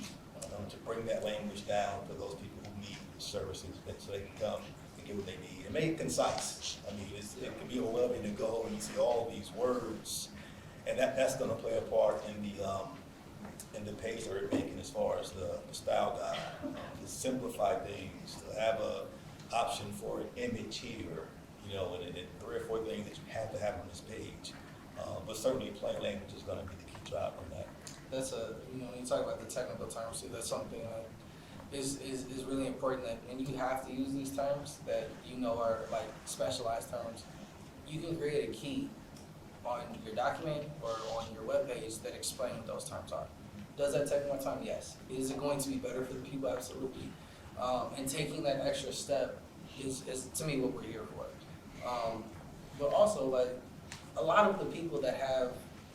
to bring that language down to those people who need the services, so they can come and get what they need and make it concise. I mean, it can be overwhelming to go and you see all these words, and that's going to play a part in the page that we're making as far as the style guide, to simplify things, to have a option for an image here, and 3 or 4 things that you have to have on this page. But certainly plain language is going to be the key driver in that. That's when you talk about the technical terms, too, that's something that is really important, that when you have to use these terms that are like specialized terms, you can create a key on your document or on your webpage that explain what those terms are. Does that take more time? Yes. Is it going to be better for the people? Absolutely. And taking that extra step is to me what we're here for. But also, like, a lot of the people that have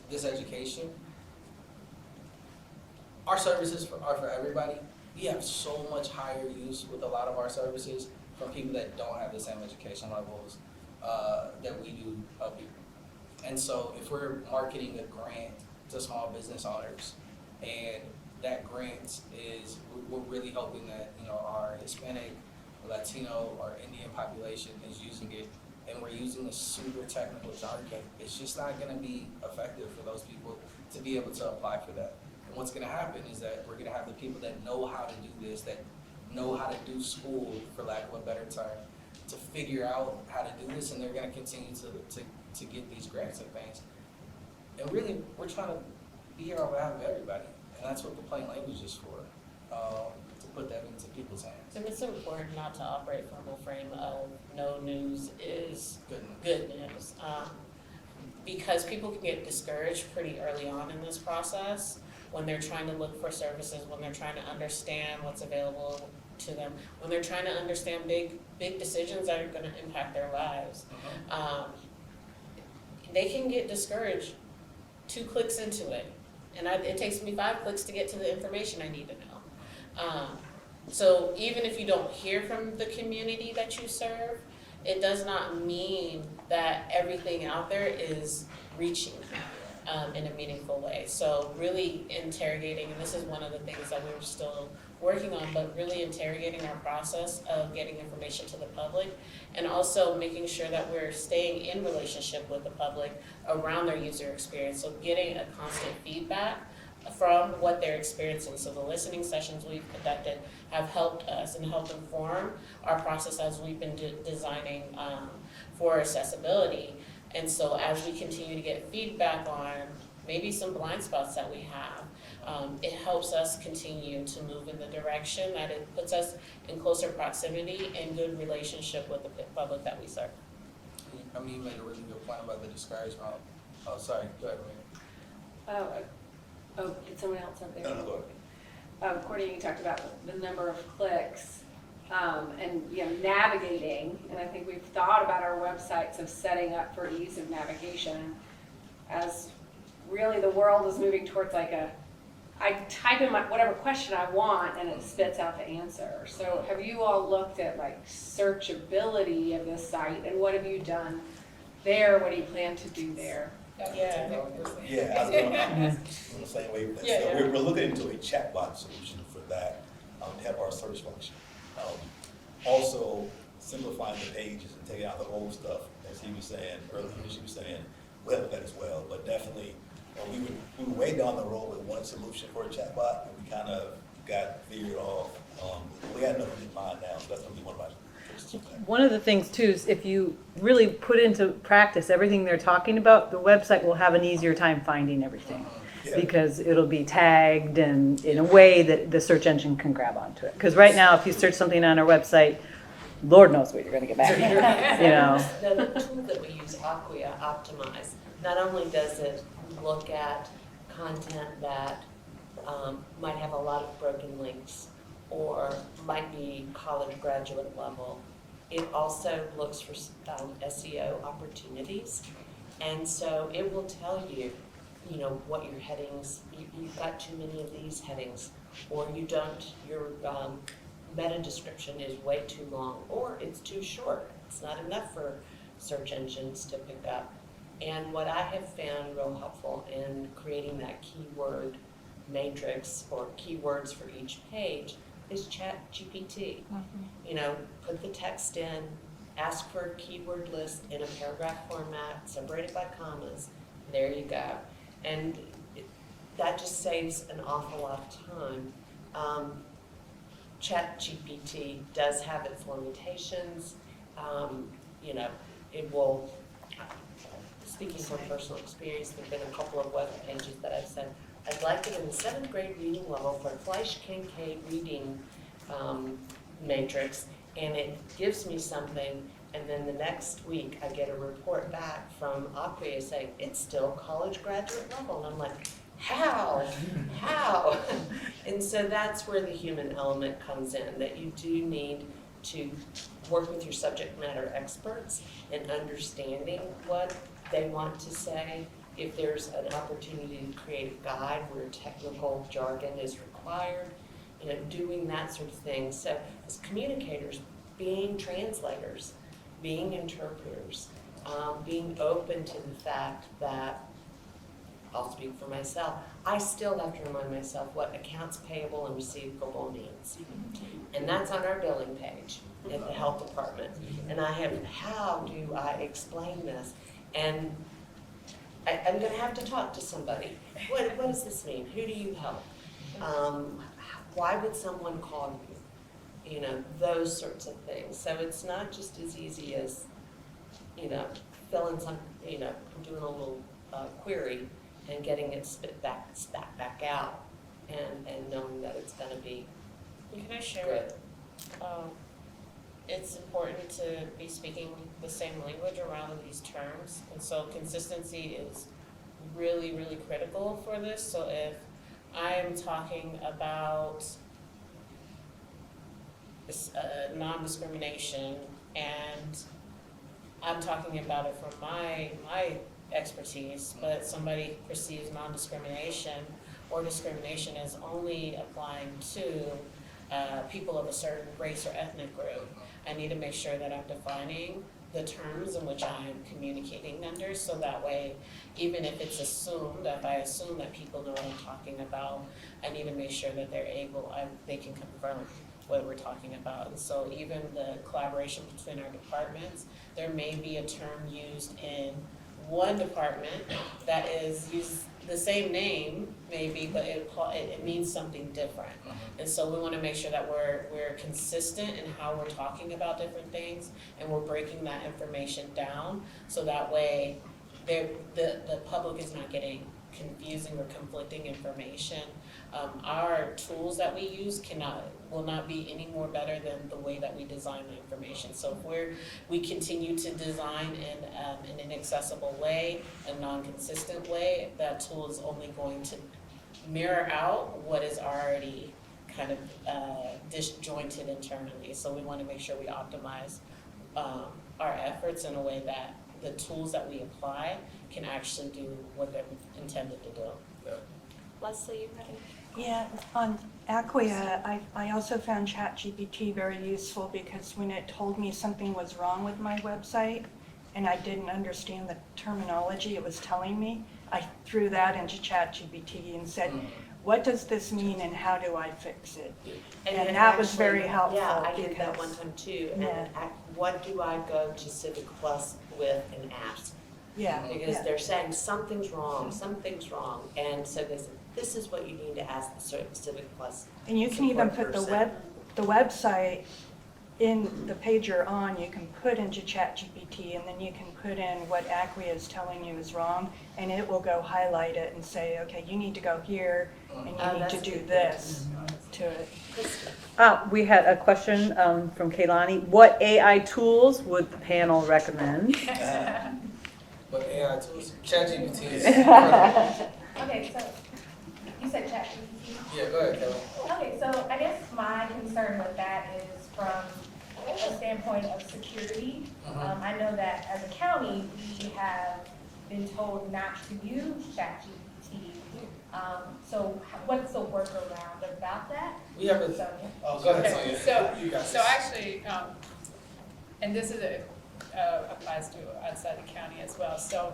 this education, our services are for everybody. We have so much higher use with a lot of our services from people that don't have the same education levels that we do up here. And so if we're marketing a grant to small business owners, and that grant is, we're really hoping that, you know, our Hispanic, Latino, or Indian population is using it, and we're using a super technical jargon, it's just not gonna be effective for those people to be able to apply for that. And what's gonna happen is that we're gonna have the people that know how to do this, that know how to do school, for lack of a better term, to figure out how to do this, and they're gonna continue to get these grants and things. And really, we're trying to be here on behalf of everybody, and that's what the plain language is for, to put that into people's hands. And it's important not to operate from a frame of no news is Good news. good news. Because people can get discouraged pretty early on in this process when they're trying to look for services, when they're trying to understand what's available to them, when they're trying to understand big decisions that are gonna impact their lives. They can get discouraged 2 clicks into it. And it takes me 5 clicks to get to the information I need to know. So even if you don't hear from the community that you serve, it does not mean that everything out there is reaching in a meaningful way. So really interrogating, and this is one of the things that we're still working on, but really interrogating our process of getting information to the public, and also making sure that we're staying in relationship with the public around their user experience. So getting a constant feedback from what they're experiencing. So the listening sessions we've conducted have helped us and helped inform our process as we've been designing for accessibility. And so as we continue to get feedback on maybe some blind spots that we have, it helps us continue to move in the direction that it puts us in closer proximity and good relationship with the public that we serve. I mean, you made a really good point about the discouragement. Oh, sorry, go ahead, Oh, did someone else up there? No, go ahead. Courtney, you talked about the number of clicks and, you know, navigating. And I think we've thought about our websites of setting up for ease of navigation as really the world is moving towards like I type in whatever question I want and it spits out the answer. So have you all looked at like searchability of this site, and what have you done there? What do you plan to do there? Yeah. Yeah, I was going the same way. Yeah, So we're looking into a chatbot solution for that, to help our search function. Also simplifying the pages and taking out the old stuff, as he was saying earlier, she was saying, we'll have that as well. But definitely, we were way down the road with one solution for a chatbot, and we kind of got figured off. We got another in mind now, so that's going to be one of my trips. One of the things too is if you really put into practice everything they're talking about, the website will have an easier time finding everything. Yeah. Because it'll be tagged and in a way that the search engine can grab onto it. Because right now, if you search something on our website, Lord knows what you're going to get back. You know. The tool that we use, Acquia Optimize, not only does it look at content that might have a lot of broken links or might be college graduate level, it also looks for SEO opportunities. And so it will tell you, you know, what your headings, you've got too many of these headings, or you don't, your meta description is way too long, or it's too short. It's not enough for search engines to pick up. And what I have found real helpful in creating that keyword matrix or keywords for each page is ChatGPT. You know, put the text in, ask for a keyword list in a paragraph format, separated by commas. There you go. And that just saves an awful lot of time. ChatGPT does have its limitations. You know, it will, speaking from personal experience, there have been a couple of web pages that I've said, I'd like it in the 7th grade reading level for Fleisch-Kincaid reading matrix, and it gives me something, and then the next week I get a report back from Acquia saying, it's still college graduate level, and I'm like, how? And so that's where the human element comes in, that you do need to work with your subject matter experts in understanding what they want to say. if there's an opportunity to create a guide where technical jargon is required, doing that sort of thing. So as communicators, being translators, being interpreters, being open to the fact that, I'll speak for myself, I still have to remind myself what accounts payable and receivable means. And that's on our billing page at the health department. And how do I explain this? And I'm gonna have to talk to somebody. What does this mean? Who do you help? Why would someone call you? Those sorts of things. So it's not just as easy as, filling some, doing a little query and getting it spit back out and knowing that it's gonna be Can I share good. it? It's important to be speaking the same language around these terms, and so consistency is really, really critical for this. So if I am talking about non-discrimination and I'm talking about it from my expertise, but somebody perceives non-discrimination or discrimination as only applying to people of a certain race or ethnic group, I need to make sure that I'm defining the terms in which I'm communicating under, so that way, even if it's assumed, if I assume that people know what I'm talking about, I need to make sure that they can confirm what we're talking about. And so even the collaboration between our departments, there may be a term used in one department that is used the same name maybe, but it means something different. And so we want to make sure that we're consistent in how we're talking about different things, and we're breaking that information down, so that way the public is not getting confusing or conflicting information. Our tools that we use will not be any more better than the way that we design the information. So if we continue to design in an accessible way, a non-consistent way, that tool is only going to mirror out what is already kind of disjointed internally. So we want to make sure we optimize our efforts in a way that the tools that we apply can actually do what they're intended to do. Leslie, you ready? Yeah, on Acquia, I also found ChatGPT very useful, because when it told me something was wrong with my website and I didn't understand the terminology it was telling me, I threw that into ChatGPT and said, what does this mean and how do I fix it? And that was very helpful. Yeah, I did that because- one time too. And Yeah. what do I go to Civic Plus with and ask? Yeah, Because yeah. they're saying something's wrong. And so they said, this is what you need to ask the Civic Plus. And you can even support put person. the website in the page you're on, you can put into ChatGPT, and then you can put in what Acquia is telling you is wrong, and it will go highlight it and say, okay, you need to go here, and you need that's to do good. this to it. We had a question from Kaylani. What AI tools would the panel recommend? But AI tools, ChatGPT is incredible. Okay, so you said ChatGPT. Yeah, go ahead, Kevin. Okay, so I guess my concern with that is from a standpoint of security. I know that as a county, we have been told not to use ChatGPT. So what's the workaround about that? We have a, Sonia? oh, go ahead, Okay, Sonia. You got so this. actually, and this is applies to outside the county as well. So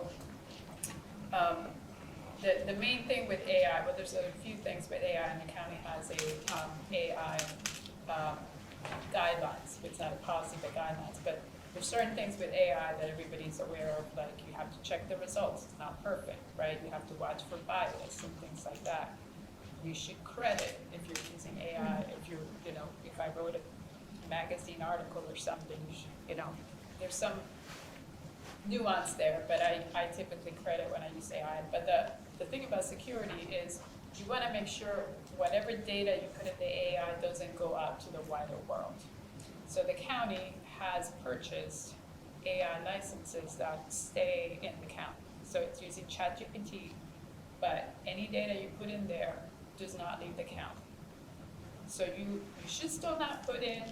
the main thing with AI, well, there's a few things with AI, and the county has a AI guidelines. It's not a policy, but guidelines. But there's certain things with AI that everybody's aware of, like you have to check the results. It's not perfect, right? You have to watch for bias and things like that. You should credit if you're using AI. If you're, if I wrote a magazine article or something, you should, there's some nuance there, but I typically credit when I use AI. But the thing about security is you want to make sure whatever data you put in the AI doesn't go out to the wider world. So the county has purchased AI licenses that stay in the county. So it's using ChatGPT, but any data you put in there does not leave the county. So you should still not put in,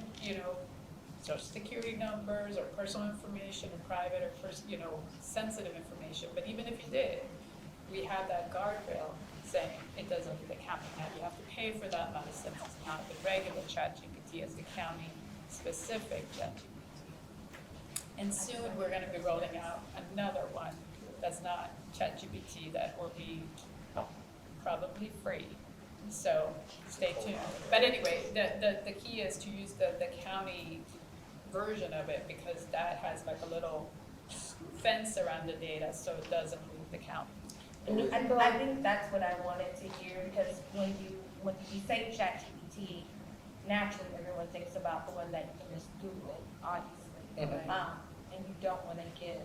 social security numbers or personal information or private or sensitive information. But even if you did, we had that guardrail saying it doesn't do the county. Now you have to pay for that license. It's not the regular ChatGPT, it's the county specific ChatGPT. And soon we're gonna be rolling out another one that's not ChatGPT that will be probably free. So stay tuned. But anyway, the key is to use the county version of it because that has like a little fence around the data so it doesn't move the county. I think that's what I wanted to hear, because when you say ChatGPT, naturally everyone thinks about the one that you can just Google, obviously. And you don't want to give,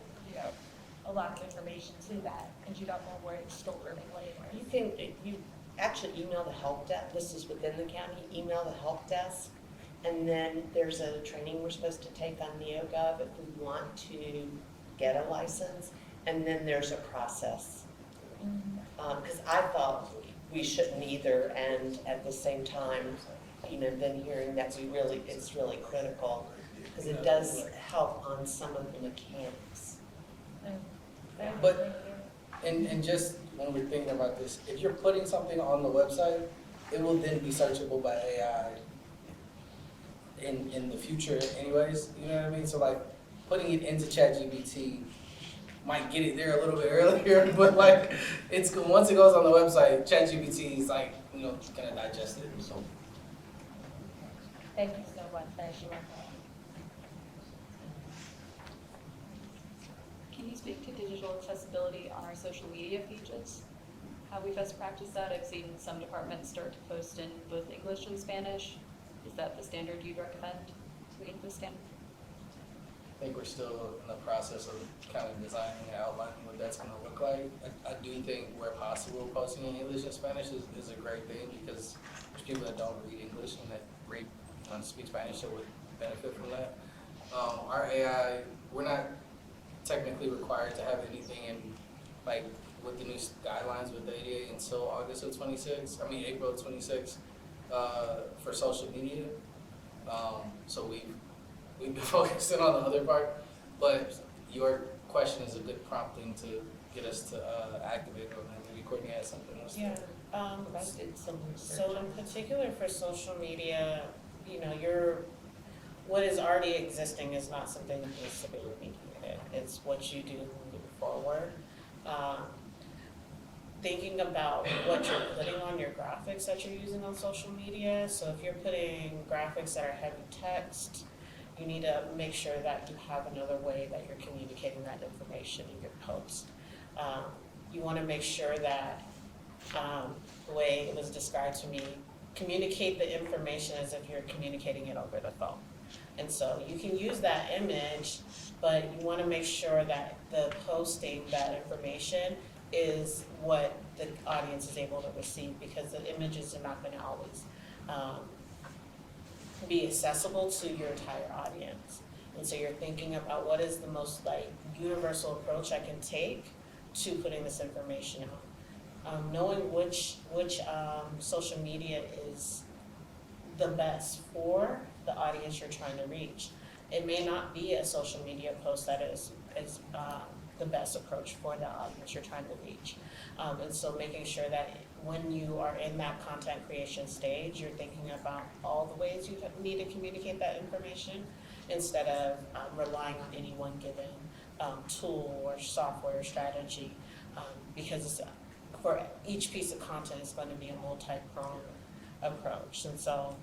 a lot of information to that, because you don't know where it's stored and what it You actually email the help desk, this is within the county, email the help desk, and then there's a training we're supposed to take on NeoGov if we want to get a license, and then there's a process. Because I thought we shouldn't either, and at the same time, been hearing that it's really critical, because it does help on some of the mechanics. But, and just when we're thinking about this, if you're putting something on the website, it will then be searchable by AI in the future anyways, you know what I mean? So like, putting it into ChatGPT might get it there a little bit earlier, but like, once it goes on the website, ChatGPT is like, gonna digest it, so. Thank you so much, thank you. Can you speak to digital accessibility on our social media pages? How we best practice that? I've seen some departments start to post in both English and Spanish. Is that the standard you'd recommend to meet the standard? I think we're still in the process of kind of designing and outlining what that's gonna look like. I do think where possible, posting in English and Spanish is a great thing because there's people that don't read English and that read and speak Spanish, so would benefit from that. Our AI, we're not technically required to have anything in, like, with the new guidelines with the ADA until April of 26 for social media. So we've been focusing on the other part, but your question is a good prompting to get us to activate on that. Maybe Courtney has something else. Yeah. I did some research. So in particular for social media, what is already existing is not something that needs to be remediated. It's what you do moving forward. Thinking about what you're putting on your graphics that you're using on social media. So if you're putting graphics that are heavy text, you need to make sure that you have another way that you're communicating that information in your post. You want to make sure that the way it was described to me, communicate the information as if you're communicating it over the phone. And so you can use that image, but you want to make sure that the posting that information is what the audience is able to receive, because the images are not going to always be accessible to your entire audience. And so you're thinking about what is the most universal approach I can take to putting this information out. Knowing which social media is the best for the audience you're trying to reach. It may not be a social media post that is the best approach for the audience you're trying to reach. And so making sure that when you are in that content creation stage, you're thinking about all the ways you need to communicate that information instead of relying on any one given tool or software or strategy, because for each piece of content it's going to be a multi-pronged approach. And so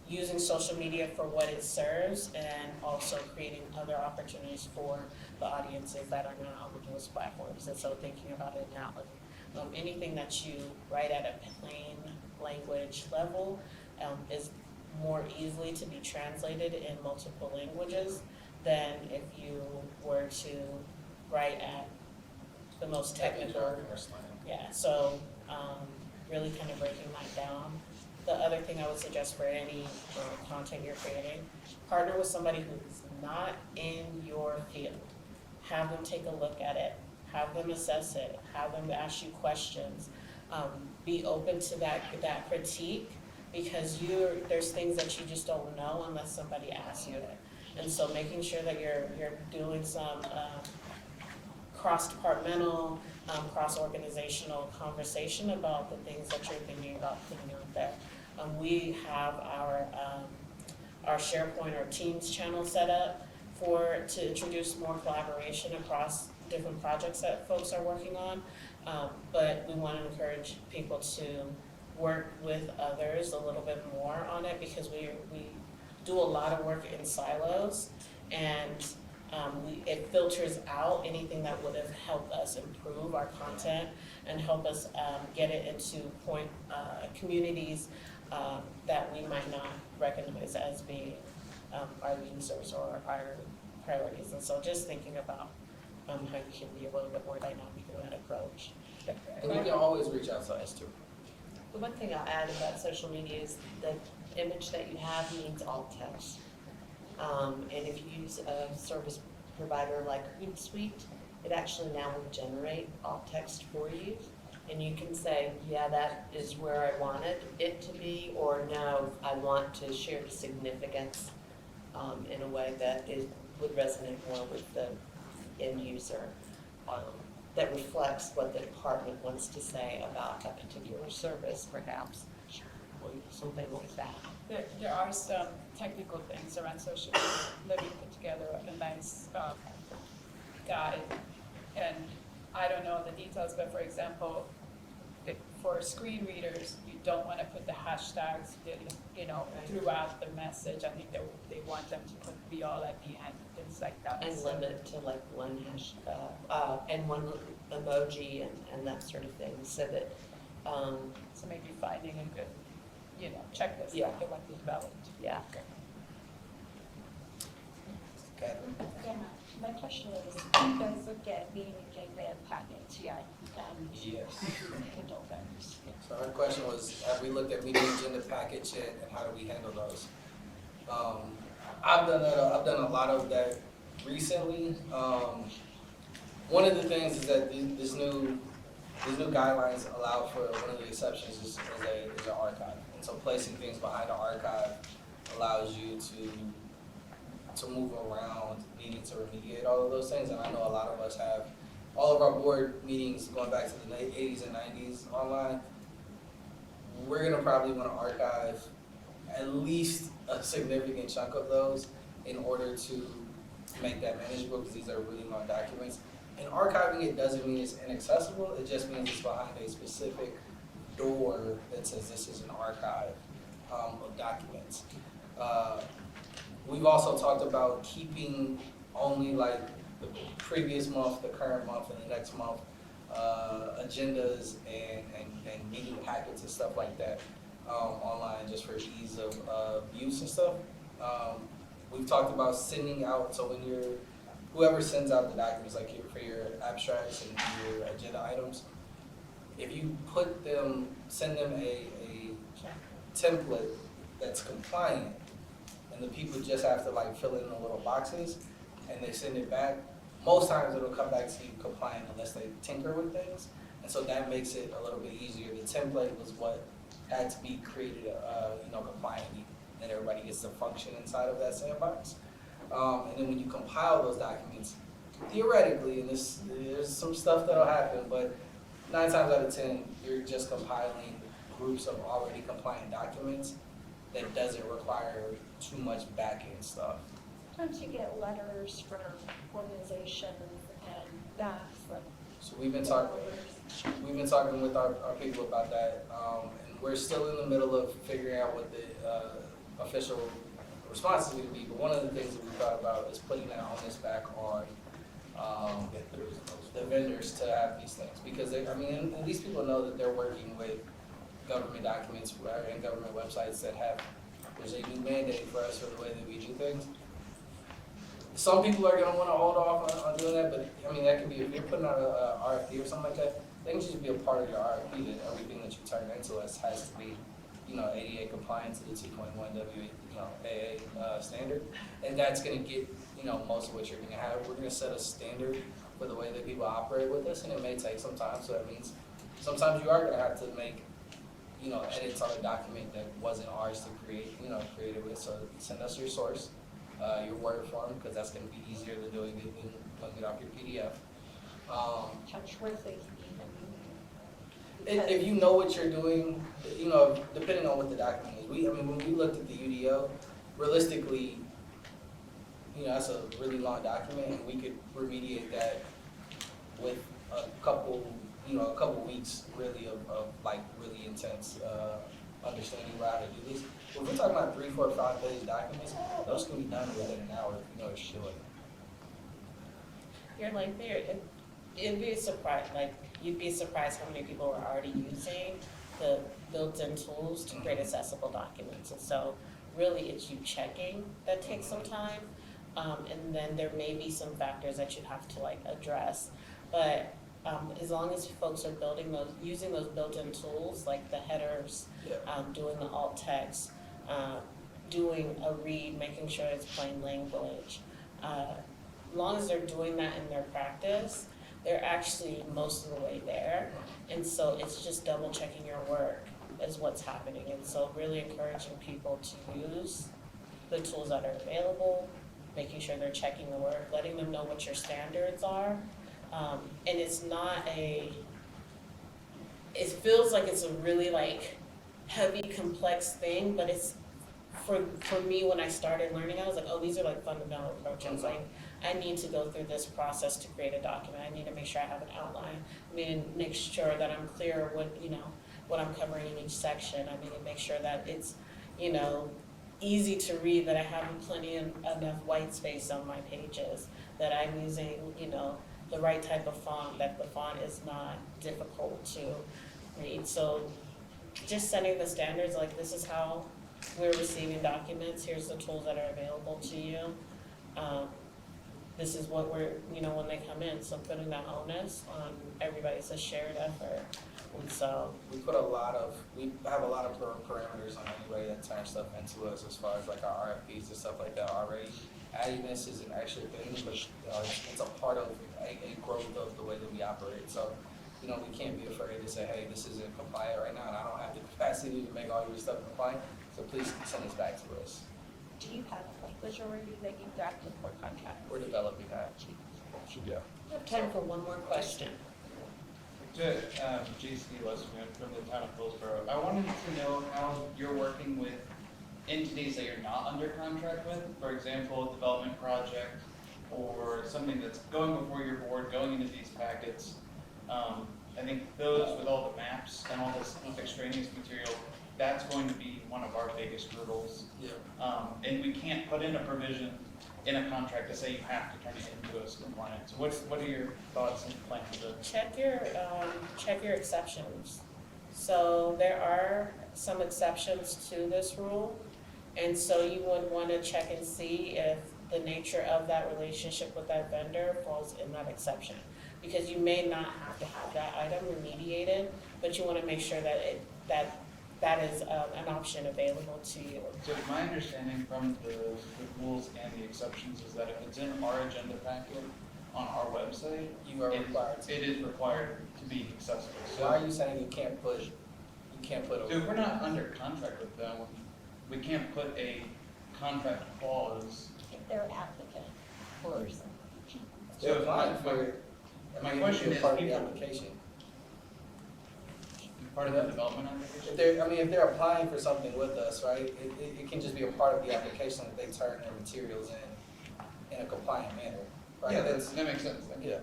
using social media for what it serves and also creating other opportunities for the audiences that are not on those platforms. And so thinking about it now, anything that you write at a plain language level is more easily to be translated in multiple languages than if you were to write at the most technical. Yeah, so really kind of breaking that down. The other thing I would suggest for any content you're creating, partner with somebody who's not in your field. Have them take a look at it, have them assess it, have them ask you questions. Be open to that critique, because there's things that you just don't know unless somebody asks you it. And so making sure that you're doing some cross-departmental, cross-organizational conversation about the things that you're thinking about putting out there. We have our SharePoint or Teams channel set up to introduce more collaboration across different projects that folks are working on. But we want to encourage people to work with others a little bit more on it, because we do a lot of work in silos, and it filters out anything that would have helped us improve our content and help us get it into communities that we might not recognize as being our users or our priorities. And so just thinking about how you can be a little bit more dynamic in that approach. And you can always reach out to us too. The one thing I'll add about social media is the image that you have needs alt text. And if you use a service provider like Hootsuite, it actually now will generate alt text for you. And you can say, yeah, that is where I wanted it to be, or no, I want to share the significance in a way that would resonate more with the end user, that reflects what the department wants to say about a particular service, perhaps, or something like that. There are some technical things around social media. Libbie put together a nice guide, and I don't know the details, but for example, for screen readers, you don't want to put the hashtags, throughout the message. I think they want them to be all at the end, things like that. And limit to like one and one emoji and that sort of thing, so that. So maybe finding a good, checklist Yeah. that they want to develop. Yeah. Catherine? Yeah, my question is, you guys look at meeting agenda package, yeah, Yes. Kindle vendors. So our question was, have we looked at meeting agenda package yet, and how do we handle those? I've done a lot of that recently. One of the things is that these new guidelines allow for, one of the exceptions is an archive. And so placing things behind an archive allows you to move around needing to remediate all of those things. And I know a lot of us have all of our board meetings going back to the 80s and 90s online. We're gonna probably wanna archive at least a significant chunk of those in order to make that manageable, because these are really long documents. And archiving it doesn't mean it's inaccessible, it just means it's behind a specific door that says this is an archive of documents. We've also talked about keeping only like the previous month, the current month, and the next month agendas and meeting packets and stuff like that online, just for ease of use and stuff. We've talked about sending out, so when whoever sends out the documents, like for your abstracts and your agenda items, if you send them a template that's compliant, and the people just have to like fill in the little boxes, and they send it back, most times it'll come back to you compliant unless they tinker with things. And so that makes it a little bit easier. The template was what had to be created, compliantly, and everybody gets to function inside of that sandbox. And then when you compile those documents, theoretically, and there's some stuff that'll happen, but 9 times out of 10, you're just compiling groups of already compliant documents that doesn't require too much back-end stuff. Sometimes you get letters from organizations and that from. So we've been talking with our people about that, and we're still in the middle of figuring out what the official response is going to be. But one of the things that we thought about is putting that onus back on the vendors to have these things, because and these people know that they're working with government documents and government websites that there's a new mandate for us for the way that we do things. Some people are going to want to hold off on doing that, but that can be, if you're putting out a RFP or something like that, that can just be a part of your RFP, that everything that you turn into us has to be, ADA compliant to the 2.1 WCAG standard, and that's going to get, most of what you're going to have. We're going to set a standard for the way that people operate with us, and it may take some time, so that means sometimes you are going to have to make, edits on a document that wasn't ours to create, create it with. So send us your source, your Word form, because that's going to be easier than doing it off your PDF. How terrific. If you know what you're doing, you know, depending on what the document is, when we looked at the UDO, realistically, you know, that's a really long document, and we could remediate that with a couple weeks really of like really intense, understanding about how to do this. But if we're talking about 3, 4, 5 page documents, those can be done within an hour if you know what you're doing. You're like there, it'd be a surprise, like, you'd be surprised how many people are already using the built-in tools to create accessible documents. And so really it's you checking that takes some time. And then there may be some factors that you have to like address. But as long as folks are using those built-in tools, like the headers, doing the alt text, doing a read, making sure it's plain language. As long as they're doing that in their practice, they're actually most of the way there. And so it's just double checking your work is what's happening. And so really encouraging people to use the tools that are available, making sure they're checking the work, letting them know what your standards are. And it's not it feels like it's a really like heavy, complex thing, but it's, for me, when I started learning, I was like, oh, these are like fundamental approaches. Like, I need to go through this process to create a document. I need to make sure I have an outline. I mean, make sure that I'm clear what I'm covering in each section. I mean, make sure that it's, easy to read, that I have enough white space on my pages, that I'm using, the right type of font, that the font is not difficult to read. So just setting the standards, like this is how we're receiving documents, here's the tools that are available to you. This is what we're, when they come in, so putting that onus on everybody, it's a shared effort. And so we have a lot of parameters on anybody that turns stuff into us as far as like our RFPs and stuff like that already. Adding this is an extra thing, but it's a part of a growth of the way that we operate. So, we can't be afraid to say, hey, this isn't compliant right now, and I don't have the capacity to make all your stuff compliant, so please send this back to us. Do you have language already that you've drafted for contract? We're developing that. Yeah. We have time for one more question. JC Lesman from the town of Hillsborough. I wanted to know how you're working with entities that you're not under contract with, for example, a development project or something that's going before your board, going into these packets. I think those with all the maps and all this extraneous material, that's going to be one of our biggest hurdles. Yeah. And we can't put in a provision in a contract to say you have to turn it into a compliant. So what are your thoughts and plans to check your exceptions. So there are some exceptions to this rule. And so you would want to check and see if the nature of that relationship with that vendor falls in that exception. Because you may not have to have that item remediated, but you want to make sure that that is an option available to you. So my understanding from the rules and the exceptions is that if it's in our agenda packet on our website, You are required to. it is required to be accessible. So, Why are you saying you can't put so if we're not under contract with them, we can't put a contract clause. If they're an applicant or something. They're applying for it. My question is, part of the people- application. Part of the development application? If they're applying for something with us, right, it can just be a part of the application that they turn their materials in a compliant manner, right? Yeah, that makes sense. Yeah.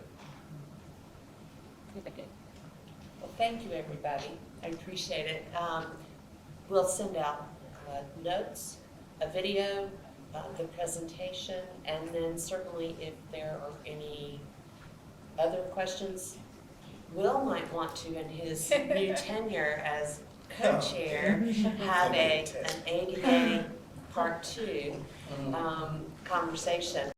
Well, thank you, everybody. I appreciate it. We'll send out notes, a video, the presentation, and then certainly if there are any other questions, Will might want to, in his new tenure as co-chair, have an ADA Part 2 conversation.